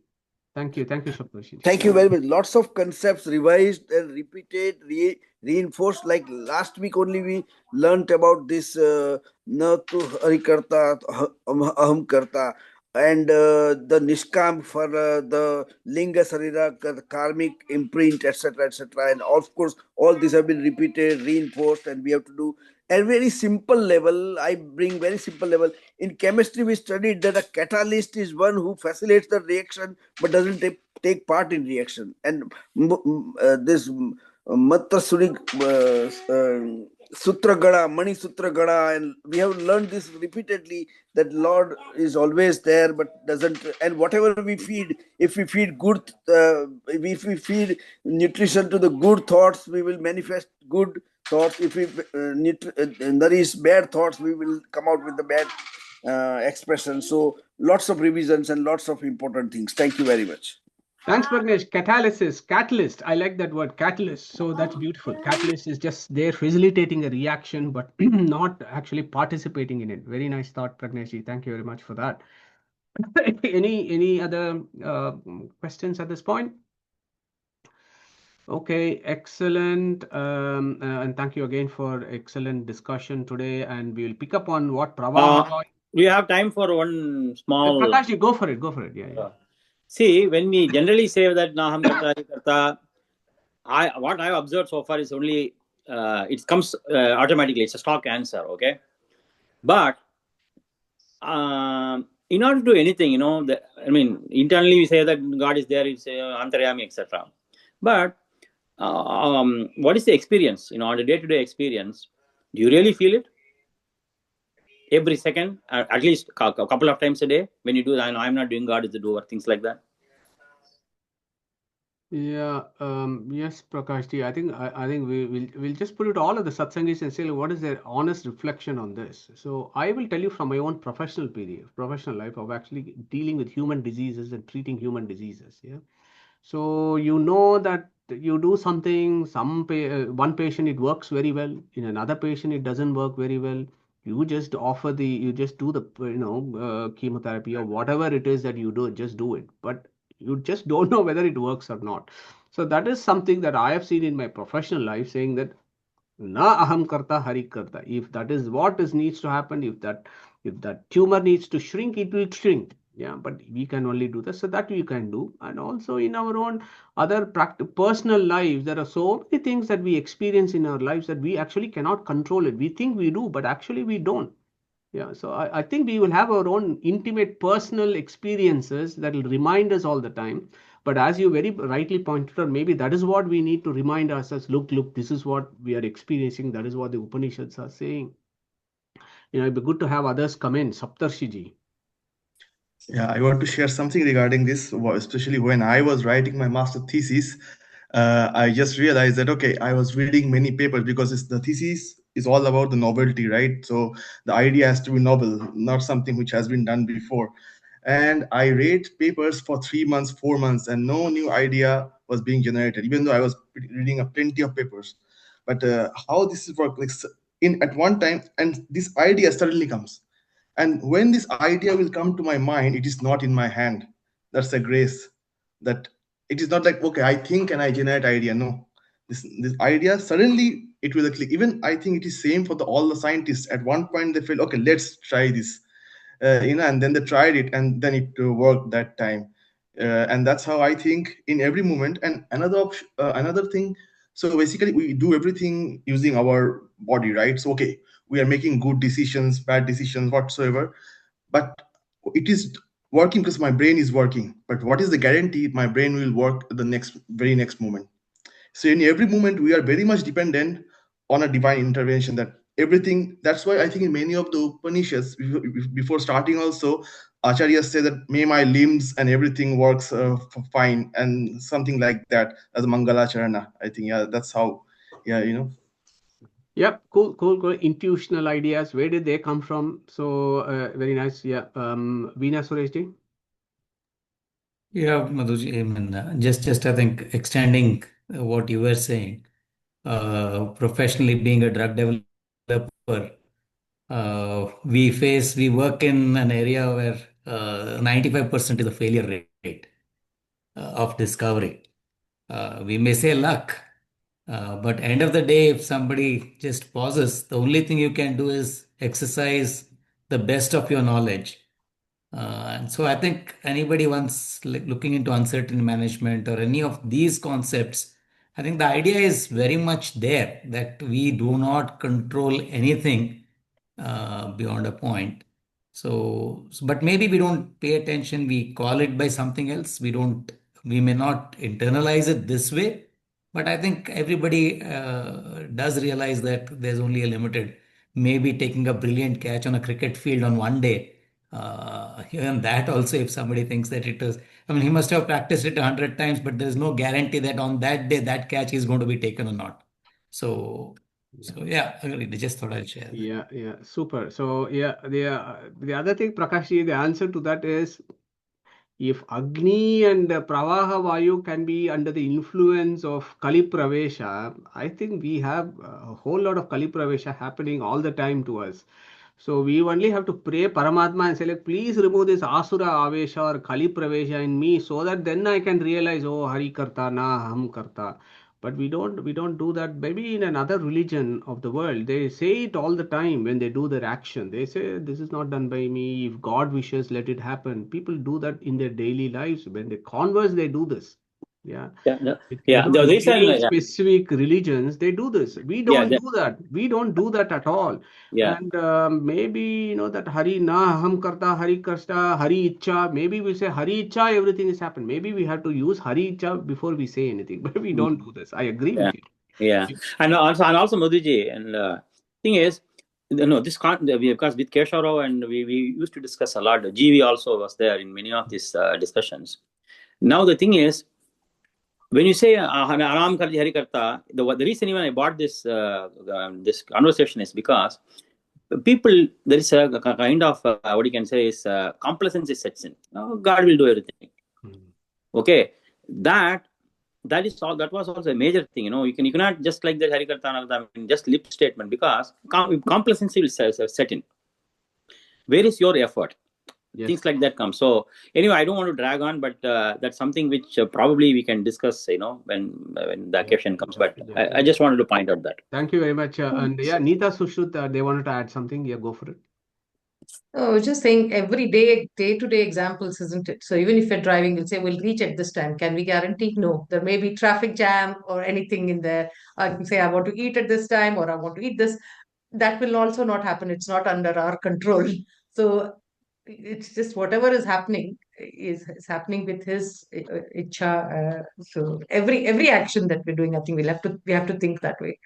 thank you, Shapnashi. Thank you very much. Lots of concepts revised and repeated, reinforced. Like last week only, we learnt about this na tu hari karta, aham karta, and the nishkam for the linga sarira, the karmic imprint, etc., etc. And of course, all these have been repeated, reinforced, and we have to do. At very simple level, I bring very simple level. In chemistry, we studied that a catalyst is one who facilitates the reaction but doesn't take part in reaction. And this Matra Surig Sutra Gada, Mani Sutra Gada, and we have learned this repeatedly, that Lord is always there but doesn't. And whatever we feed, if we feed good, if we feed nutrition to the good thoughts, we will manifest good thoughts. If we nourish bad thoughts, we will come out with the bad expression. So lots of revisions and lots of important things. Thank you very much. Thanks, Pragnesh. Catalyst. I like that word, catalyst. So that's beautiful. Catalyst is just there facilitating a reaction, but not actually participating in it. Very nice thought, Pragneshji. Thank you very much for that. Any other questions at this point? Okay, excellent. And thank you again for excellent discussion today. And we will pick up on what Pravaha. We have time for one small. Prakash, you go for it. Yeah. See, when we generally say that Naham Karta, what I have observed so far is only it comes automatically. It's a stock answer, okay? But in order to do anything, internally we say that God is there, it's Antaryami, etc. But what is the experience? On the day-to-day experience, do you really feel it? Every second, at least a couple of times a day, when you do that, I'm not doing, God is the doer, things like that. Yeah. Yes, Prakashji. I think we'll just put it all at the satsangis and say what is their honest reflection on this. So I will tell you from my own professional life of actually dealing with human diseases and treating human diseases. Yeah. So that you do something, one patient it works very well, in another patient it doesn't work very well. You just do the chemotherapy or whatever it is that you do, just do it. But you just don't know whether it works or not. So that is something that I have seen in my professional life, saying that na aham karta hari karta. If that is what needs to happen, if that tumor needs to shrink, it will shrink. Yeah, but we can only do this. So that we can do. And also in our own other personal lives, there are so many things that we experience in our lives that we actually cannot control it. We think we do, but actually we don't. Yeah, so I think we will have our own intimate personal experiences that will remind us all the time. But as you very rightly pointed out, maybe that is what we need to remind ourselves. Look, this is what we are experiencing. That is what the Upanishads are saying. It'd be good to have others come in. Saptarshiji. Yeah, I want to share something regarding this, especially when I was writing my master thesis. I just realized that, okay, I was reading many papers because the thesis is all about the novelty, right? So the idea has to be novel, not something which has been done before. And I read papers for 3 months, 4 months, and no new idea was being generated, even though I was reading a plenty of papers. But how this is work, like at one time, and this idea suddenly comes. And when this idea will come to my mind, it is not in my hand. That's a grace. That it is not like, okay, I think and I generate idea. No, this idea suddenly it will click. Even I think it is same for all the scientists. At one point they feel, okay, let's try this, and then they tried it, and then it worked that time. And that's how I think in every moment. And another thing. So basically, we do everything using our body, right? So okay, we are making good decisions, bad decisions, whatsoever, but it is working because my brain is working. But what is the guarantee my brain will work the very next moment? So in every moment we are very much dependent on a divine intervention. That everything, that's why I think in many of the Upanishads, before starting also, acharyas say that may my limbs and everything works fine, and something like that as a Mangalacharana. I think, yeah, that's how, yeah. Yep, cool. Intuitional ideas. Where did they come from? So very nice. Yeah. Veena Sureshji. Yeah, Madhuji, I mean, just I think extending what you were saying, professionally being a drug developer, we work in an area where 95% is the failure rate of discovery. We may say luck, but end of the day, if somebody just pauses, the only thing you can do is exercise the best of your knowledge. And so I think anybody once looking into uncertainty management or any of these concepts, I think the idea is very much there that we do not control anything beyond a point. But maybe we don't pay attention. We call it by something else. We may not internalize it this way, but I think everybody does realize that there's only a limited, maybe taking a brilliant catch on a cricket field on one day. Even that also, if somebody thinks that it is, I mean, he must have practiced it 100 times, but there's no guarantee that on that day that catch is going to be taken or not. So yeah, I just thought I'll share that. Yeah, super. So yeah, the other thing, Prakashji, the answer to that is, if Agni and Pravaha Vayu can be under the influence of Kali Pravesha, I think we have a whole lot of Kali Pravesha happening all the time to us. So we only have to pray Paramatma and say, like, please remove this Asura Avesha or Kali Pravesha in me, so that then I can realize, oh, Hari Karta, na Ham Karta. But we don't do that. Maybe in another religion of the world, they say it all the time when they do their action. They say, this is not done by me. If God wishes, let it happen. People do that in their daily lives. When they converse, they do this. Yeah. Yeah. The reason, Very specific religions, they do this. We don't do that. We don't do that at all. Yeah. And maybe that Hari na ham karta, Hari karsta, Hari icha. Maybe we say Hari icha, everything is happened. Maybe we have to use Hari icha before we say anything. But we don't do this. I agree with you. Yeah. And also Madhuji, and thing is, this can't, because with Keshav and we used to discuss a lot. GV also was there in many of these discussions. Now the thing is, when you say Aram Karji Hari Karta, the reason even I bought this this conversation is because people, there is a kind of what you can say is complacency sets in. God will do everything. Okay, that that was also a major thing. You cannot just like the Harikartana, just lip statement, because complacency will set in. Where is your effort? Yes. Things like that come. So anyway, I don't want to drag on, but that's something which probably we can discuss, when the occasion comes. But I just wanted to point out that. Thank you very much. And yeah, Neeta, Sushruta, they wanted to add something. Yeah, go for it. I was just saying every day-to-day examples, isn't it? So even if you're driving, you'll say, we'll reach at this time. Can we guarantee? No. There may be traffic jam or anything in there. I can say, I want to eat at this time, or I want to eat this. That will also not happen. It's not under our control. So it's just whatever is happening is happening with his icha. So every action that we're doing, I think we have to think that way.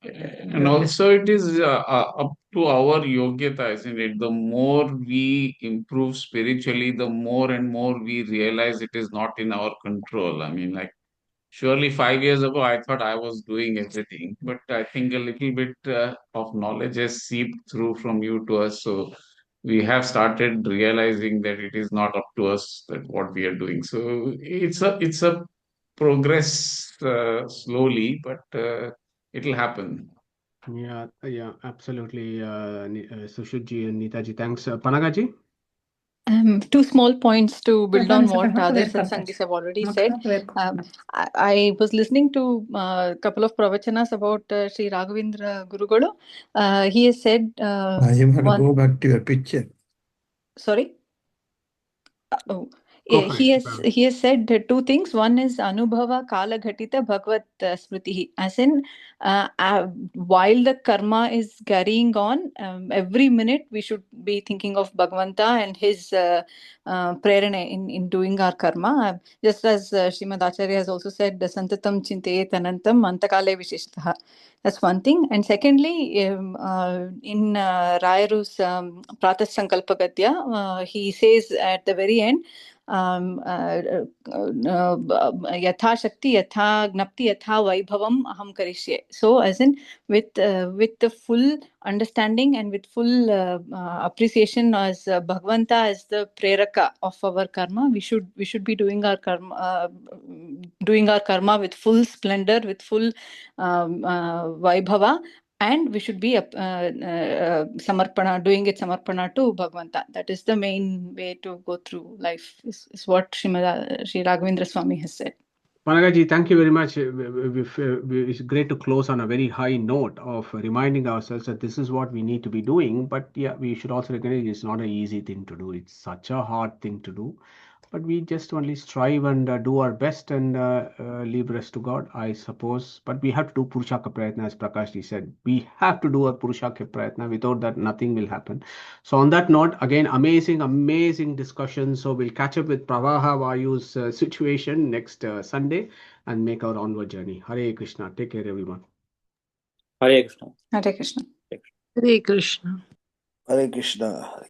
And also it is up to our yogyata, isn't it? The more we improve spiritually, the more and more we realize it is not in our control. I mean, like, surely 5 years ago, I thought I was doing everything, but I think a little bit of knowledge has seeped through from you to us. So we have started realizing that it is not up to us that what we are doing. So it's a progress slowly, but it'll happen. Yeah, absolutely. Sushruji and Neetaji, thanks. Panagaji? Two small points to build on what other Makka satsangis have already said. I was listening to a couple of pravachana's about Sri Raghavendra Gurugalu. He has said... you want to go back to your picture. Sorry? He has said two things. One is Anubhava Kala Ghatita Bhagavad Smriti. As in, while the karma is carrying on, every minute we should be thinking of Bhagavanta and his prerana in doing our karma. Just as Srimad Acharya has also said, Santatam Chintayet Anantam Antakale Visheshtaha. That's one thing. And secondly, in Rayaru's Pratas Sankalpa Gadya, he says at the very end, yatha shakti yatha gnapti yatha vaibhavam aham karishye. So as in with the full understanding and with full appreciation as Bhagavanta as the preraka of our karma, we should be doing our karma with full splendor, with full vaibhava, and we should be samarpana, doing it samarpana to Bhagavanta. That is the main way to go through life, is what Sri Raghavendra Swami has said. Panagaji, thank you very much. It's great to close on a very high note of reminding ourselves that this is what we need to be doing. But yeah, we should also recognize it's not an easy thing to do. It's such a hard thing to do. But we just only strive and do our best and leave rest to God, I suppose. But we have to do Purushaka Prayatna, as Prakashji said. We have to do a Purushaka Prayatna. Without that, nothing will happen. So on that note, again, amazing discussion. So we'll catch up with Pravaha Vayu's situation next Sunday and make our onward journey. Hare Krishna. Take care, everyone. Hare Krishna. Hare Krishna. Hare Krishna. Hare Krishna.